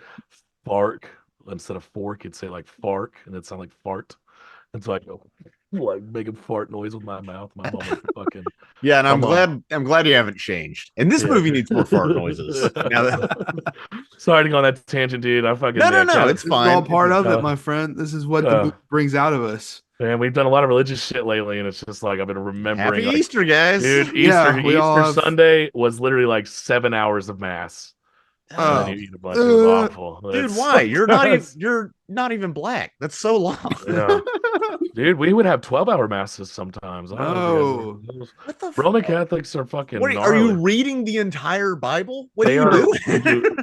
fark instead of fork, he'd say like fark and it'd sound like fart. And so I go like making fart noise with my mouth. My mom would fucking Yeah, and Come on. I'm glad you haven't changed. And this Yeah. movie needs more fart noises. Now Sorry to go on that tangent, dude. I fucking no, Cat- it's This is all fine. part of uh, it, my friend. This is what the movie brings out of us. Man, we've done a lot of religious shit lately, and it's just like I've been Happy remembering. Like, Easter, guys. dude, Yeah, we all Easter have- Sunday was literally like 7 hours of mass. And then Oh, you eat a bunch. It was awful. Dude, It's why? so You're gross. not even black. That's so long. Yeah. Dude, we would have 12-hour masses sometimes. I don't know if you guys What the Roman Catholics are fucking What are you gnarly. reading the entire Bible? What They are you are- doing?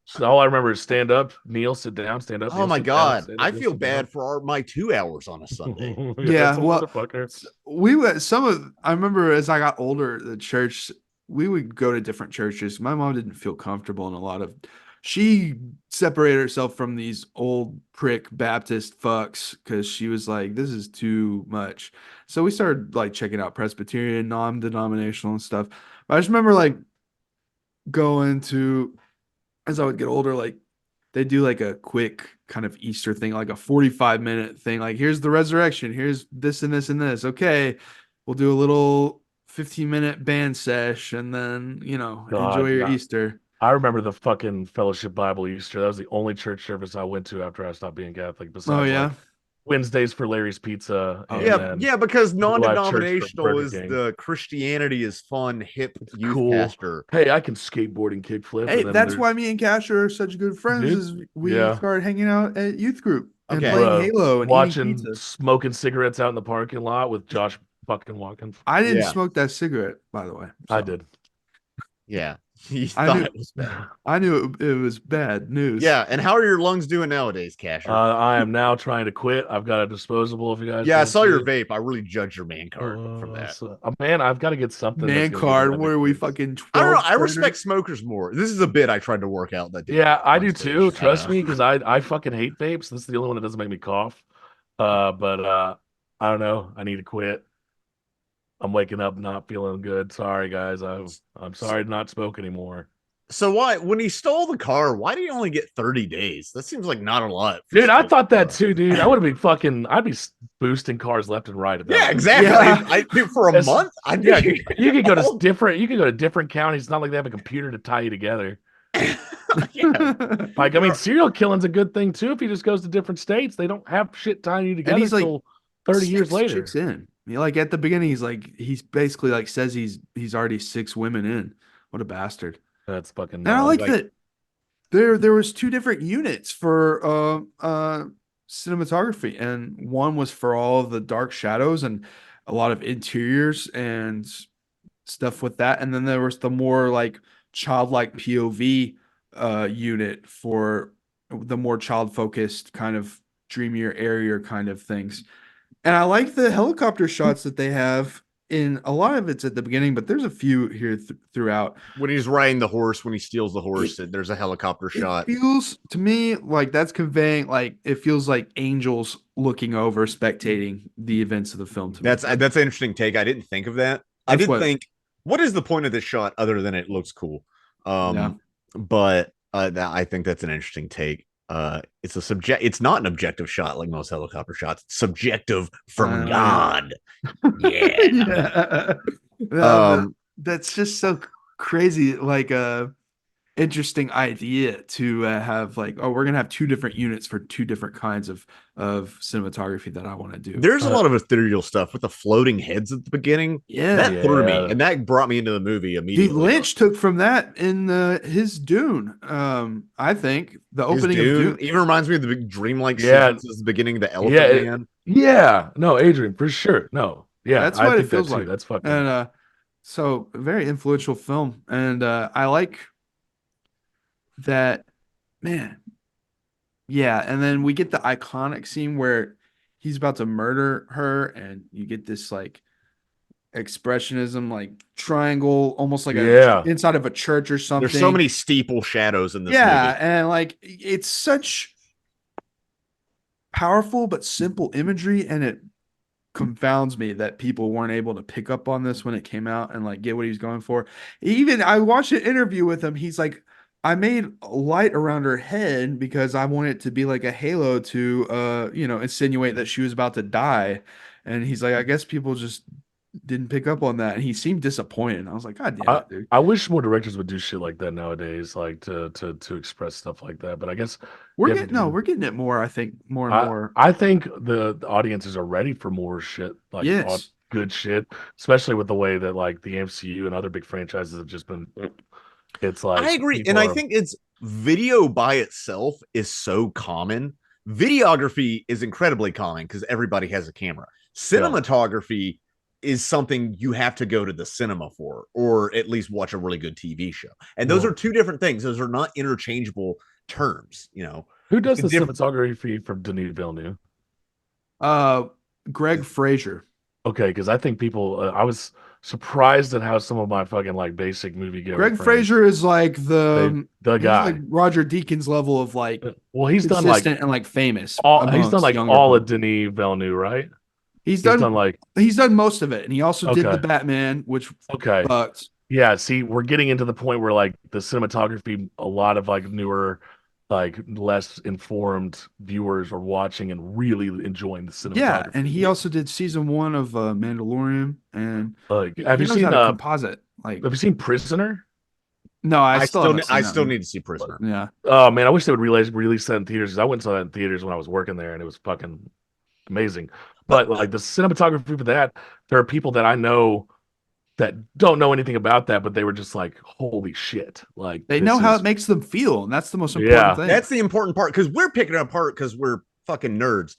So all I remember is stand up, kneel, sit down, stand up. Oh kneel, my sit down, god. stand up, I kneel, feel sit bad down. for my 2 hours on a Sunday. Yeah, that's a well, motherfucker. we went I remember as I got older, the church, we would go to different churches. My mom didn't feel comfortable in a lot of, she separated herself from these old prick Baptist fucks because she was like, this is too much. So we started like checking out Presbyterian, non-denominational and stuff. But I just remember like going to, as I would get older, like they do like a quick kind of Easter thing, like a 45-minute thing. Like, here's the resurrection. Here's this and this and this. Okay, we'll do a little 15-minute band sesh and then, God, enjoy your yeah. Easter. I remember the fucking Fellowship Bible Easter. That was the only church service I went to after I stopped being Catholic. Besides, yeah. like Wednesdays for Larry's Pizza. Oh, And then Yeah, because Live Church for non-denominational Burger is King. the Christianity is fun, hip youth cool. pastor. Hey, I can skateboard and kickflip. Hey, and then that's there's- why me and Cash are such good friends. Dude, Is we yeah. started hanging out at youth group and Okay. playing Bro, Halo and eating watching, pizza. smoking cigarettes out in the parking lot with Josh fucking Watkins. I didn't Yeah. smoke that cigarette, by the way. I so did. Yeah. He I thought knew- it was bad. I knew it was bad news. Yeah, and how are your lungs doing nowadays, Casher? I am now trying to quit. I've got a disposable. If you guys, yeah, I want saw to your see it. vape. I really judged your man card from that. Man, I've got to get something. Man that's gonna give card, me where we vapes. fucking 12 I don't know. I burners? respect smokers more. This is a bit I tried to work out that day. Yeah, I do on stage. too. Trust I know. me, because I fucking hate vapes. This is the only one that doesn't make me cough. But I don't know. I need to quit. I'm waking up not feeling good. Sorry, guys. I'm sorry to not smoke anymore. So why, when he stole the car, why did he only get 30 days? That seems like not a lot. for Dude, I stealing thought a that car. too, dude. I would have been fucking. I'd be boosting cars left and right. At that Yeah, point. exactly. Yeah. Dude, for a Yes. month, I'd Yeah, be. you could go to different. You could go to different counties. It's not like they have a computer to tie you together. Yeah. Like, I mean, serial killing's a good thing too. If he just goes to different states, they don't have shit tying you together he's like until 30 years 6 later. chicks in. Like at the beginning, he's basically like says he's already 6 women in. What a bastard! That's fucking. And I like like- that there was 2 different units for cinematography, and one was for all of the dark shadows and a lot of interiors and stuff with that, and then there was the more like childlike POV unit for the more child focused kind of dreamier, airier kind of things. And I like the helicopter shots that they have. In a lot of it's at the beginning, but there's a few here throughout. When he's riding the horse, when he steals the horse, there's a helicopter shot. It feels to me like that's conveying, like it feels like angels looking over, spectating the events of the film. To me. That's an interesting take. I didn't think of that. I did think, what is the point of this shot other than it looks cool? Yeah. But I think that's an interesting take. It's not an objective shot like most helicopter shots. It's subjective from God. Yeah. Yeah. That's just so crazy. Like interesting idea to have like, oh, we're gonna have 2 different units for 2 different kinds of cinematography that I want to do. There's a lot of ethereal stuff with the floating heads at the beginning. That threw me, and that brought me into the movie immediately. Pete Lynch took from that in his Dune. I think the opening of Dune even reminds me of the big dreamlike Yeah. sequences at the beginning, the elephant man. Yeah, no, Adrian, for sure. No, yeah, That's I what it think that feels too. like. That's fucking. And So a very influential film, and I like that, man. Yeah, and then we get the iconic scene where he's about to murder her, and you get this like expressionism, like triangle, almost like a Yeah. inside of a church or There's so something. many steeple shadows in this Yeah, movie. and like it's such powerful but simple imagery, and it confounds me that people weren't able to pick up on this when it came out and like get what he was going for. Even I watched an interview with him. He's like, I made a light around her head because I want it to be like a halo to insinuate that she was about to die. And he's like, I guess people just didn't pick up on that. And he seemed disappointed. I was like, God damn I it, dude. I wish more directors would do shit like that nowadays, like to express stuff like that. But I guess We're you have to getting no, do. we're getting it more, I think, more and I more. I think the audiences are ready for more shit, like Yes. good shit, especially with the way that like the MCU and other big franchises have just been. It's I like agree. And people I are. think it's video by itself is so common. Videography is incredibly common because everybody has a camera. Yeah. Cinematography is something you have to go to the cinema for, or at least watch a really good TV show. And those are Well, two different things. Those are not interchangeable terms. You know, who it's does a the different. cinematography for Denis Villeneuve? Uh Greg Fraser. Okay, because I think people. I was surprised at how some of my fucking like basic moviegoer Greg friends Fraser is like the he's like guy. Roger Deakins level of like Well, he's done like consistent and like famous all. He's done amongst like younger all of people. Denis Villeneuve, right? He's He's done done like he's done most of it, and he also did the okay, Batman, which okay. sucked. Yeah, see, we're getting into the point where like the cinematography, a lot of like newer, like less informed viewers are watching and really enjoying the Yeah, and cinematography. he also did season one of Mandalorian, and Like, he knows how to composite. Like, have you seen Prisoner? no, I still haven't I seen that still one. need to see Prisoner. Yeah, Oh man, I wish they would release that in theaters. 'Cause I went and saw that in theaters when I was working there, and it was fucking amazing. But But like the cinematography for that, there are people that I know that don't know anything about that, but they were just like, "Holy shit!" Like they know this how it is makes them feel, and that's the most important yeah. thing. that's the important part because we're picking it apart because we're fucking nerds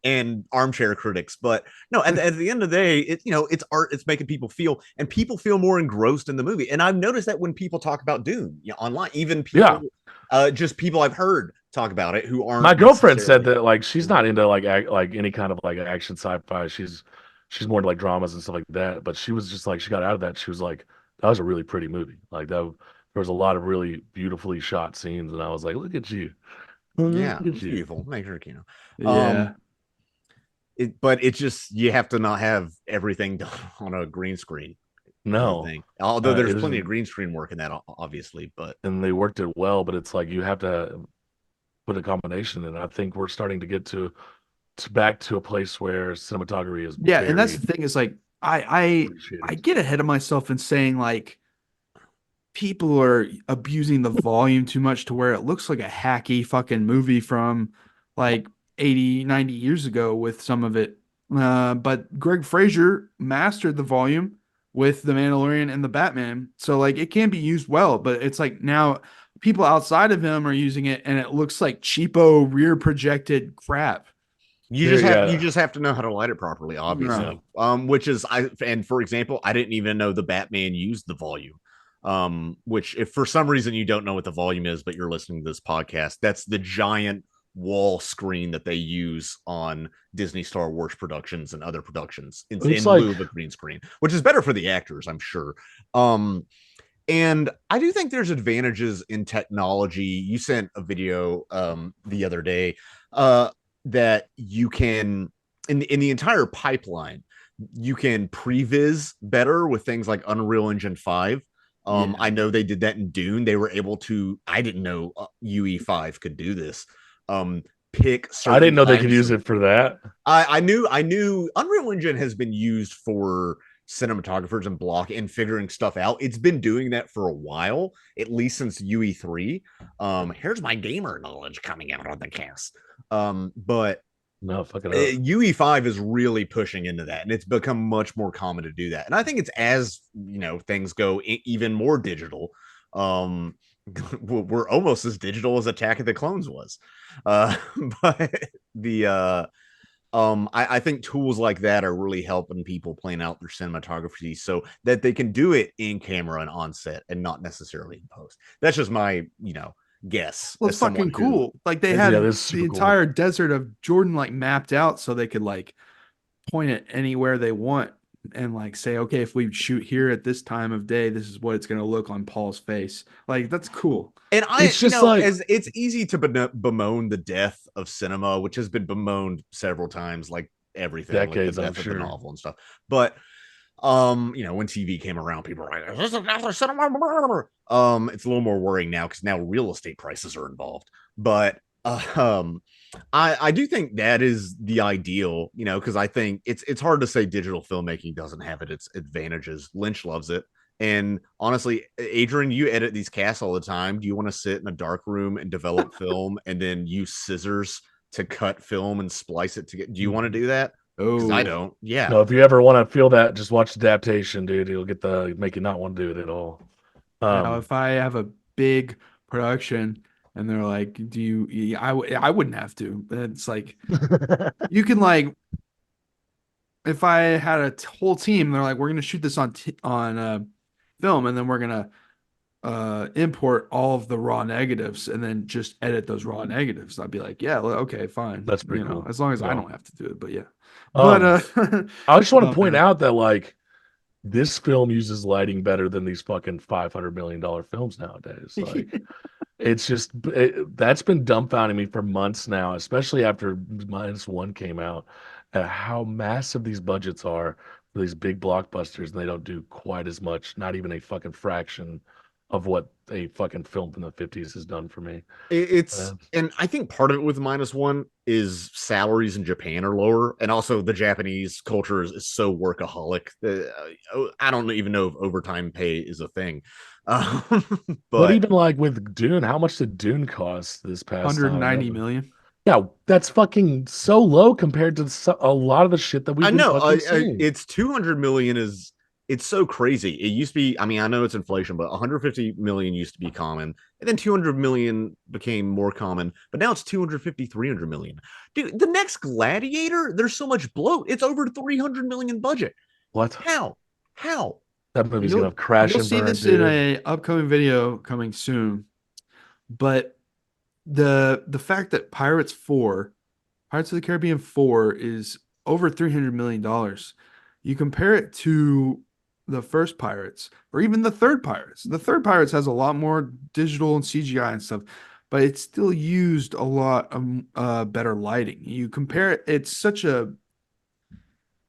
and armchair critics. But no, at the end of the day, it's art. It's making people feel, and people feel more engrossed in the movie. And I've noticed that when people talk about Dune, online, even Yeah, people, just people I've heard talk about it who my aren't girlfriend said necessarily. that like she's not into like like any kind of like action sci-fi. She's more into like dramas and stuff like that. But she was just like she got out of that. She was like, that was a really pretty movie. Like that there was a lot of really beautifully shot scenes, and I was like, look at you, look Yeah, at it's you. beautiful. Make sure Yeah, but it's just you have to not have everything done on a green screen. Is the No, thing. Although there's it is, plenty of green screen work in that, obviously, but and they worked it well. But it's like you have to put a combination in. I think we're starting to get to back to a place where cinematography is yeah, and that's very the thing is like I appreciated. get ahead of myself in saying like people are abusing the volume too much to where it looks like a hacky fucking movie from like 80, 90 years ago with some of it. But Greg Fraser mastered the volume with The Mandalorian and the Batman. So like it can be used well, but it's like now people outside of him are using it and it looks like cheapo rear projected crap. There, you yeah, just have to know how to light it properly, yeah. obviously. Which is and for example, I didn't even know the Batman used the volume. Which if for some reason you don't know what the volume is, but you're listening to this podcast, that's the giant wall screen that they use on Disney Star Wars productions and other productions It's in like lieu of a green screen, which is better for the actors, I'm sure. And I do think there's advantages in technology. You sent a video the other day that you can in the entire pipeline, you can previs better with things like Unreal Engine 5. Yeah. I know they did that in Dune. They were able to, I didn't know UE5 could do this. Um, pick I didn't certain know they could times use of it for that. I knew Unreal Engine has been used for cinematographers and block and figuring stuff out. It's been doing that for a while, at least since UE3. Here's my gamer knowledge coming out on the cast. But No, fuck it up. UE5 is really pushing into that, and it's become much more common to do that. And I think it's as things go even more digital. Um, we're almost as digital as Attack of the Clones was, uh, but the I think tools like that are really helping people plan out their cinematography so that they can do it in camera and on set and not necessarily in post. That's just my, guess Well, as it's someone fucking who cool. Like they Yeah, had this is the super cool. entire desert of Jordan like mapped out so they could like point it anywhere they want and like say, okay, if we shoot here at this time of day, this is what it's gonna look on Paul's face. Like that's cool. and It's just like as it's easy to bemoan the death of cinema, which has been bemoaned several times, like everything, like the decades, I'm death of the sure. novel and stuff. But when TV came around, people were like, "Is this another cinema?" It's a little more worrying now because now real estate prices are involved. But I do think that is the ideal, because I think it's hard to say digital filmmaking doesn't have its advantages. Lynch loves it. And honestly, Adrian, you edit these casts all the time. Do you want to sit in a dark room and develop film and then use scissors to cut film and splice it together? Do you want to do that? Because I Oh, don't. Yeah. No, if you ever want to feel that, just watch Adaptation, dude. It'll make you not want to do it at all. now if I have a big production and they're like, do you, yeah, I wouldn't have to. It's like, you can like, if I had a whole team, they're like, we're gonna shoot this on film, and then we're gonna import all of the raw negatives, and then just edit those raw negatives. I'd be like, yeah, okay, fine, That's pretty cool. as long as I Yeah. don't have to do it. But yeah, but Um, I just want to oh, point man. out that like this film uses lighting better than these fucking $500 million films nowadays. Like it's just that's been dumbfounding me for months now, especially after -1 came out, how massive these budgets are for these big blockbusters, and they don't do quite as much, not even a fucking fraction of what a fucking film from the 50s has done for me. It's and I think part of it with -1 is salaries in Japan are lower, and also the Japanese culture is so workaholic that I don't even know if overtime pay is a thing. Um, But but even like with Dune, how much did Dune cost this past 190 time? million. Yeah, that's fucking so low compared to a lot of the shit that we've I been know fucking seeing. it's 200 million is it's so crazy. It used to be, I mean, I know it's inflation, but 150 million used to be common, and then 200 million became more common, but now it's 250, 300 million. Dude, the next Gladiator, there's so much bloat. It's over 300 million budget. What? How? How? That movie's You'll gonna crash you'll and see burn, this in dude. a upcoming video coming soon. But the fact that Pirates of the Caribbean 4 is over $300 million. You compare it to the first Pirates or even the third Pirates. The third Pirates has a lot more digital and CGI and stuff, but it still used a lot of better lighting. You compare it, it's such a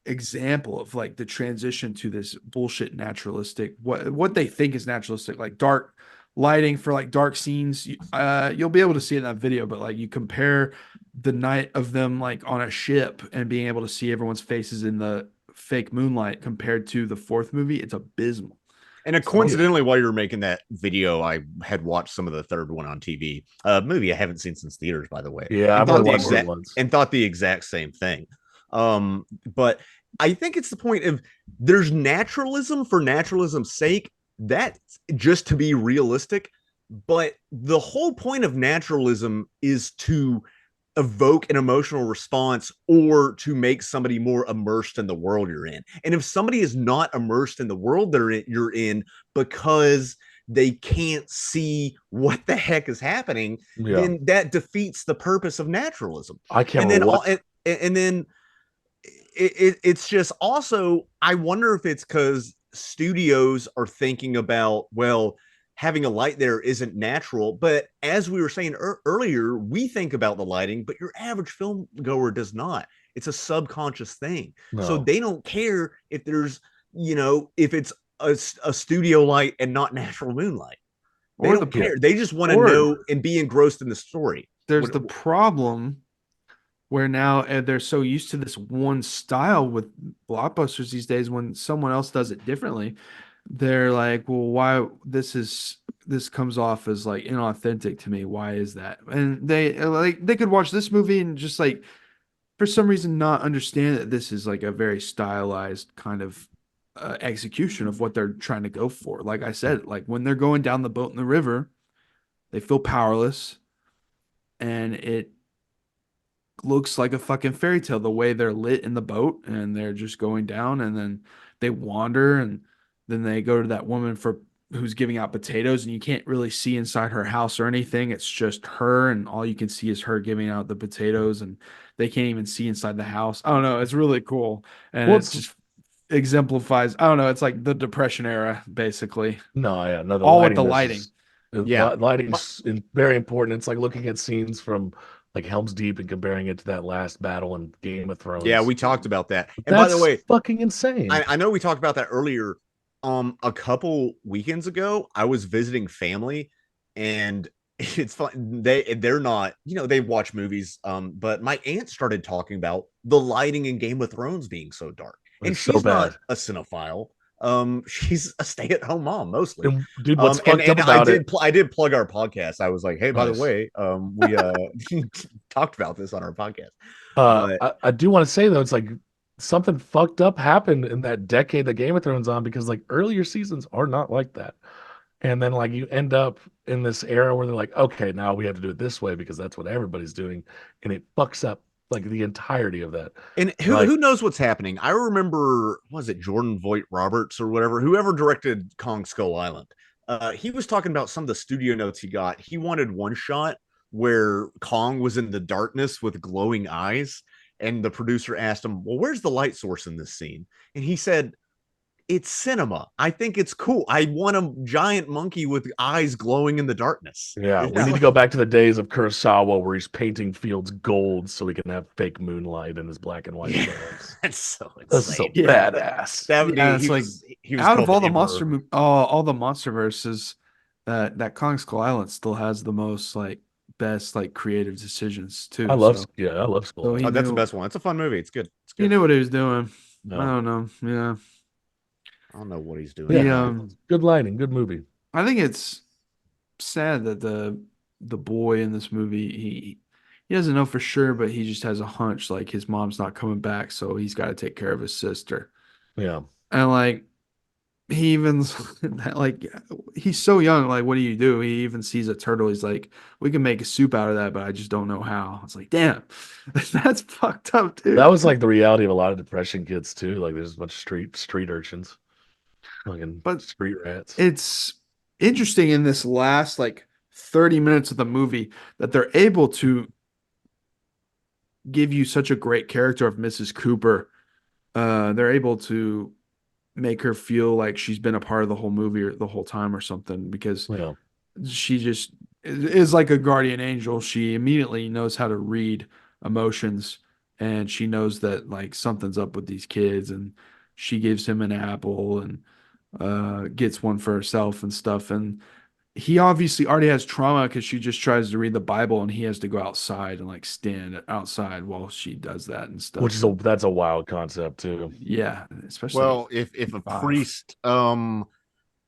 example of like the transition to this bullshit naturalistic what they think is naturalistic, like dark lighting for like dark scenes. You'll be able to see it in that video, but like you compare the night of them like on a ship and being able to see everyone's faces in the fake moonlight compared to the fourth movie, it's abysmal. And It's like, coincidentally, while you were making that video, I had watched some of the third one on TV. A movie I haven't seen since theaters, by the way, Yeah, and I've only thought the watched it exact once. same thing. But I think it's the point of there's naturalism for naturalism's sake. That's just to be realistic. But the whole point of naturalism is to evoke an emotional response or to make somebody more immersed in the world you're in. And if somebody is not immersed in the world you're in because they can't see what the heck is happening, Yeah, then that defeats the purpose of naturalism. I can't And then remember all what. and then it's just also I wonder if it's because studios are thinking about, well, having a light there isn't natural, but as we were saying earlier, we think about the lighting, but your average film goer does not. It's a subconscious thing, so No. they don't care if there's if it's a studio light and not natural moonlight. They or don't the Yeah. care. They just want to or know and be engrossed in the story. there's the problem where now they're so used to this one style with blockbusters these days. When someone else does it differently, they're like, well, why this comes off as like inauthentic to me. Why is that? And they could watch this movie and just like for some reason not understand that this is like a very stylized kind of execution of what they're trying to go for. Like I said, like when they're going down the boat in the river, they feel powerless, and it looks like a fucking fairy tale. The way they're lit in the boat and they're just going down, and then they wander, and then they go to that woman for who's giving out potatoes, and you can't really see inside her house or anything. It's just her, and all you can see is her giving out the potatoes, and they can't even see inside the house. I don't know. It's really cool, and Well, it just exemplifies. I don't know. It's like the Depression era, basically, no, yeah, no, the all with lighting. the This lighting. is Yeah. lighting's very important. It's like looking at scenes from like Helm's Deep and comparing it to that last battle in Game of Thrones. Yeah, we talked about that. And That's by the way, fucking insane. I know we talked about that earlier. A couple weekends ago, I was visiting family, and it's fun. They're not, they watch movies. But my aunt started talking about the lighting in Game of Thrones being so dark, and It's so she's not bad. a cinephile. She's a stay-at-home mom mostly. And, dude, what's fucked and up about it? I did plug our podcast. I was like, hey, by the Nice. way, we talked about this on our podcast. But I do want to say though, it's like something fucked up happened in that decade that Game of Thrones on, because like earlier seasons are not like that. And then like you end up in this era where they're like, okay, now we have to do it this way because that's what everybody's doing, and it fucks up like the entirety of that. And who knows what's happening? I remember, was it Jordan Voight Roberts or whatever, whoever directed Kong Skull Island. He was talking about some of the studio notes he got. He wanted one shot where Kong was in the darkness with glowing eyes. And the producer asked him, well, where's the light source in this scene? And he said, it's cinema. I think it's cool. I want a giant monkey with eyes glowing in the darkness. Yeah, we need to go back to the days of Kurosawa where he's painting fields gold so he can have fake moonlight in his black and white photos. That's so That's so insane. badass. He was Out of called all the Emperor. all the monster verses, that Kong Skull Island still has the most like best like creative decisions too. I love So Skull. So he Island. That's the knew- best one. It's a fun movie. It's good. It's he good. knew what he was doing. No. I don't know. Yeah, I don't know what he's doing. Yeah. Good lighting, good movie. I think it's sad that the boy in this movie he doesn't know for sure, but he just has a hunch like his mom's not coming back, so he's got to take care of his sister. Yeah. And like he even like he's so young, like what do you do? He even sees a turtle, he's like, we can make a soup out of that, but I just don't know how. It's like, damn, that's fucked up, dude. That was like the reality of a lot of depression kids too. Like there's a bunch of street urchins. Fucking street rats. It's interesting in this last like 30 minutes of the movie that they're able to give you such a great character of Mrs. Cooper. They're able to make her feel like she's been a part of the whole movie or the whole time or something, because Yeah. she just is like a guardian angel. She immediately knows how to read emotions, and she knows that like something's up with these kids, and she gives him an apple and gets one for herself and stuff. And he obviously already has trauma because she just tries to read the Bible and he has to go outside and like stand outside while she does that and stuff. Which is that's a wild concept too. Yeah, especially Well, if a priest,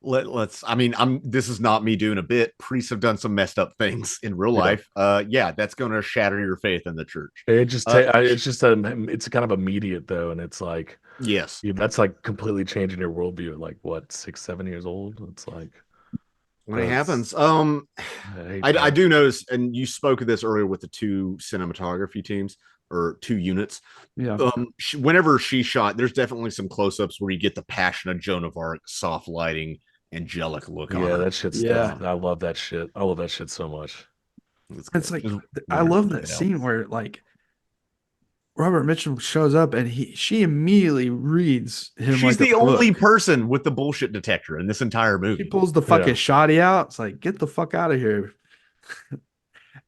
let's I mean, this is not me doing a bit. Priests have done some messed up things in real life. Yeah, that's going to shatter your faith in the church. It just it's just it's kind of immediate though, and it's like yes, that's like completely changing your worldview at like what 6-7 years old. It's like when it happens. I do notice, and you spoke of this earlier with the two cinematography teams or two units. Yeah. Whenever she shot, there's definitely some close-ups where you get the passion of Joan of Arc, soft lighting, angelic look on her. That shit's stuff. I love that shit. I love that shit so much. It's like I love that scene where like Robert Mitchum shows up and she immediately reads him. She's like the only person with the bullshit detector in this entire movie. She pulls the fucking shoddy out. It's like, get the fuck out of here.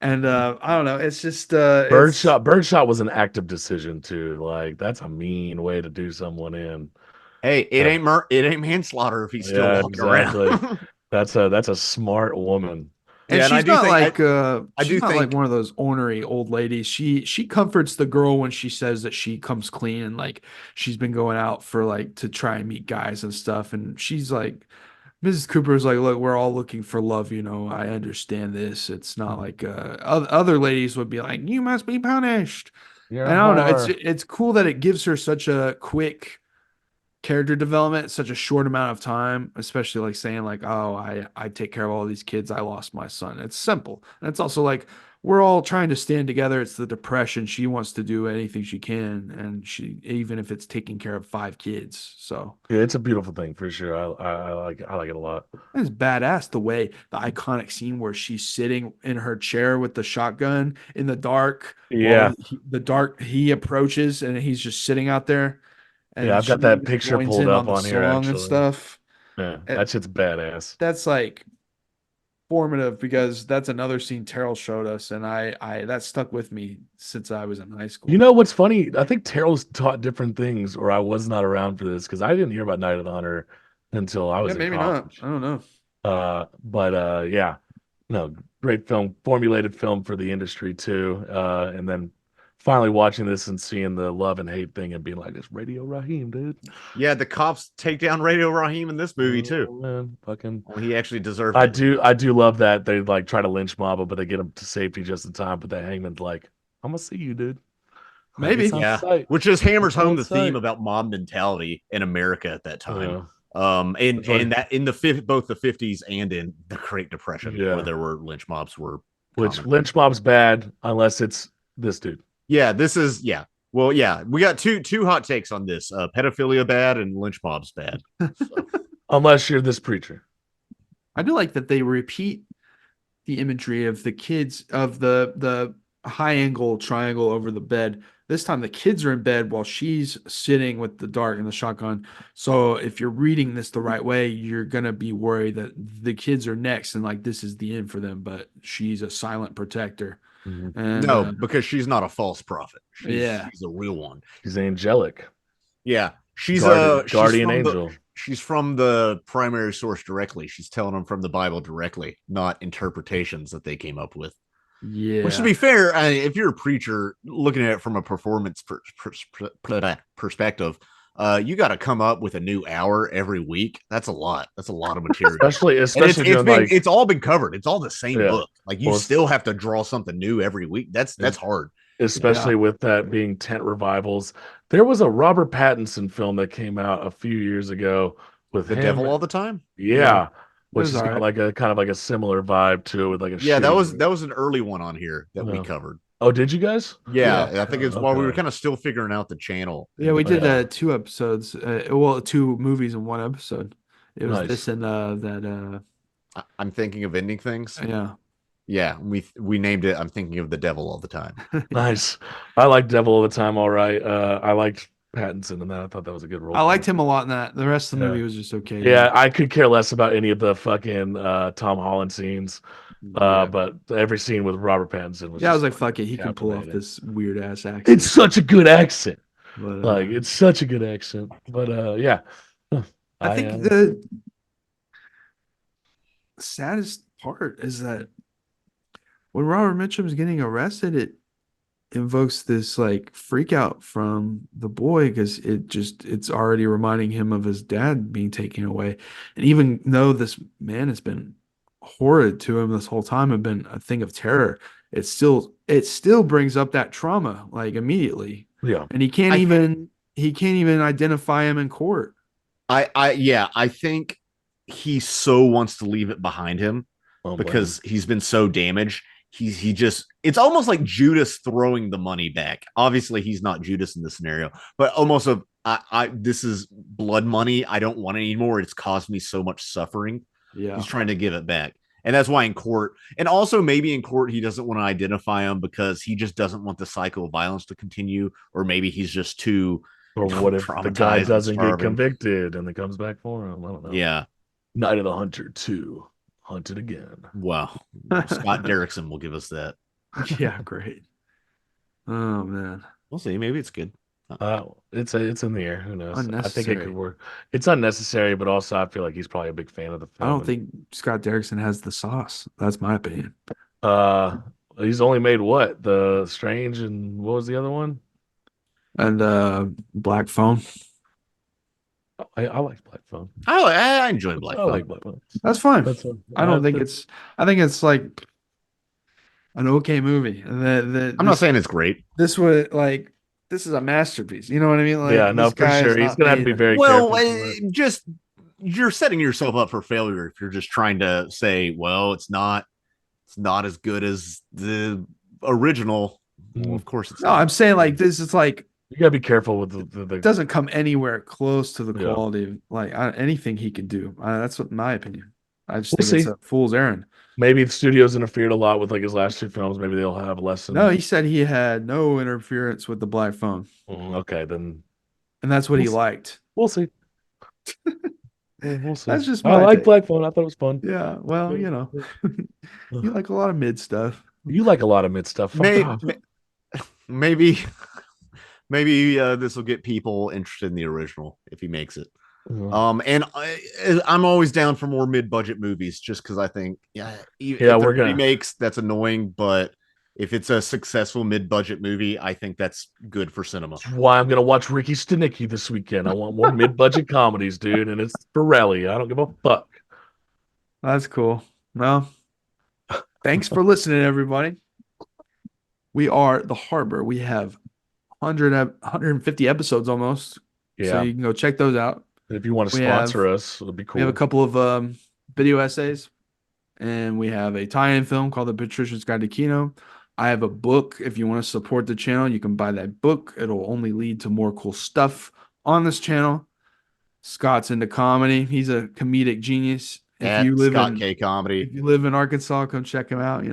And I don't know. It's just Birdshot was an active decision too. Like that's a mean way to do someone in. Hey, it ain't manslaughter if he's still walking around. That's a smart woman. And she's not like like one of those ornery old ladies. She comforts the girl when she says that she comes clean and like she's been going out for like to try and meet guys and stuff. And she's like, Mrs. Cooper's like, look, we're all looking for love, you know. I understand this. It's not like other ladies would be like, you must be punished. And I don't know. It's cool that it gives her such a quick character development, such a short amount of time, especially like saying like, oh, I take care of all these kids. I lost my son. It's simple. And it's also like, we're all trying to stand together. It's the depression. She wants to do anything she can, and she even if it's taking care of 5 kids. So Yeah, it's a beautiful thing for sure. I like it a lot. it's badass the way the iconic scene where she's sitting in her chair with the shotgun in the dark while Yeah, he approaches and he's just sitting out there yeah, and I've she got that even picture joins pulled in on up the on here song and actually. stuff. Yeah, Eh, that shit's badass. That's like formative because that's another scene Terrell showed us, and I that stuck with me since I was in high You school. know what's funny? I think Terrell's taught different things, or I was not around for this because I didn't hear about Night of the Hunter until I Yeah, was in maybe not. college. I don't know. But yeah, no, great film, formulated film for the industry too. And then finally watching this and seeing the love and hate thing and being like, "It's Radio Raheem, dude." Yeah, the cops take down Radio Raheem in this movie too. Oh, man, fucking. Well, he actually deserved it. I do love that they like try to lynch mob him, but they get him to safety just in time. But that hangman's like, "I'm gonna see you, dude." Like it's Maybe. on Yeah, sight. which just hammers It's home on the theme sight. about mob mentality in America at that time. Yeah. And That's why- that in both the 50s and in the Great Depression, where yeah. there were lynch mobs were Which common. lynch mob's bad unless it's this dude. Yeah, this is Well, yeah, we got two hot takes on this: pedophilia bad and lynch mobs bad. So, Unless you're this preacher. I do like that they repeat the imagery of the kids of the high angle triangle over the bed. This time the kids are in bed while she's sitting with the dart and the shotgun. So if you're reading this the right way, you're gonna be worried that the kids are next and like this is the end for them, but she's a silent protector. And no, because she's not a false prophet. yeah, She's a real one. She's angelic. Yeah, she's Guardian angel. She's from the primary source directly. She's telling them from the Bible directly, not interpretations that they came up with. yeah. Which, to be fair, if you're a preacher looking at it from a performance perspective, you got to come up with a new hour every week. That's a lot. That's a lot of material. Especially And doing like it's all been covered. It's all the same Yeah. book. Like you Well, still have to draw something new every week. That's hard. especially with that being tent revivals. There was a Robert Pattinson film that came out a few years ago with The him. devil all the time. Yeah. Which was has got alright. like a kind of like a similar vibe to it with like a Yeah, that shitty- was an early one on here that we Yeah. covered. Oh, did you guys? Yeah, I think it's while we were Okay. kind of still figuring out the channel. Yeah, we did Yeah. 2 episodes. Well, 2 movies in 1 episode. It was Nice. this and that. I'm thinking of ending things. Yeah. Yeah, we named it. I'm thinking of the devil all the time. Nice. I like Devil all the time. All right. I liked Pattinson in that. I thought that was a good role. I liked him a lot in that. The rest of the Yeah. movie was just okay. Yeah, I could care less about any of the fucking Tom Holland scenes. But every scene with Robert Pattinson was Yeah, I was just like, fuck it, he can pull off captivating. this weird ass accent. It's such a good accent. But, Like it's such a good accent. But yeah. I think the saddest part is that when Robert Mitchum's getting arrested, it invokes this like freak out from the boy because it's already reminding him of his dad being taken away. And even though this man has been horrid to him this whole time and been a thing of terror, it still brings up that trauma like immediately. Yeah. And he can't even identify him in court. I think he so wants to leave it behind him because he's been so damaged. He just, it's almost like Judas throwing the money back. Obviously he's not Judas in this scenario, but almost this is blood money. I don't want it anymore. It's caused me so much suffering. Yeah. He's trying to give it back. And that's why in court, and also maybe in court, he doesn't want to identify him because he just doesn't want the cycle of violence to continue. Or maybe he's just too, Or what if the guy traumatized and doesn't get starving. convicted and it comes back for him? I don't know. Yeah. Night of the Hunter 2. Hunted again. Well, Scott Derrickson will give us that. Yeah, great. Oh man. We'll see. Maybe it's good. It's in the air. Who knows? I think it Unnecessary. could work. It's unnecessary, but also I feel like he's probably a big fan of the I film. don't think Scott Derrickson has the sauce. That's my opinion. He's only made what? The Strange and what was the other one? And Black Phone. I like Black Phone. I enjoy Black I Phone. like Black Phone. That's fine. That's fun. I don't think I think it's like an okay movie. I'm not saying it's great. this would like this is a masterpiece. You know what I mean? Like, yeah, no, this for guy is sure. He's not gonna have to be made- very Well, careful. just you're setting yourself up for failure if you're just trying to say, well, it's not as good as the original, well, of course it's No, not. I'm saying like this is like You gotta be careful with the it doesn't come anywhere close to the Yeah. quality of like anything he could do. That's what my opinion. I just We'll think it's see. a fool's errand. maybe the studios interfered a lot with like his last two films. Maybe they'll have less. No, he said he had no interference with the black phone, Okay, then and that's what We'll he see. liked. we'll see. We'll see. That's just I my like take. Black Phone. I thought it was fun. Yeah, well, you know, you like a lot of mid stuff. You like a lot of mid stuff. Fuck May- off. maybe this will get people interested in the original if he makes it. And I'm always down for more mid-budget movies, just because I think, if we're the gonna. remakes, that's annoying, but if it's a successful mid-budget movie, I think that's good for cinema. That's why I'm gonna watch Ricky Stenicki this weekend. I want more mid-budget comedies, dude, and it's Pirelli. I don't give a fuck. That's cool. Well, thanks for listening, everybody. We are The Harbor. We have 150 episodes almost. So Yeah. you can go check those out. If you want to We sponsor have- us, it'll be cool. We have a couple of video essays, and we have a tie-in film called The Patrician's Guide to Kino. I have a book. If you want to support the channel, you can buy that book. It'll only lead to more cool stuff on this channel. Scott's into comedy. He's a comedic genius. At Scott K Comedy. If you live in Arkansas, come check him out.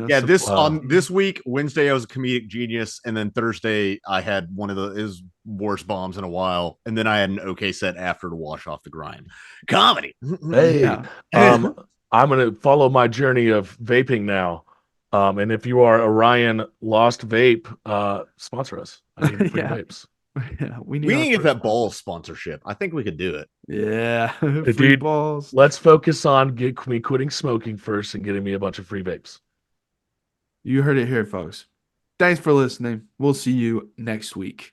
This week, Wednesday I was a comedic genius, and then Thursday I had one of his worst bombs in a while, and then I had an okay set after to wash off the grime. Comedy. Hey, Yeah. I'm gonna follow my journey of vaping now. And if you are Orion Lost Vape, sponsor us. I need free Yeah. vapes. Yeah, We our need to get first that one. balls sponsorship. I think we could do it. Yeah, Hey, free dude, balls. Let's focus on me quitting smoking first and getting me a bunch of free vapes. You heard it here, folks. Thanks for listening. We'll see you next week.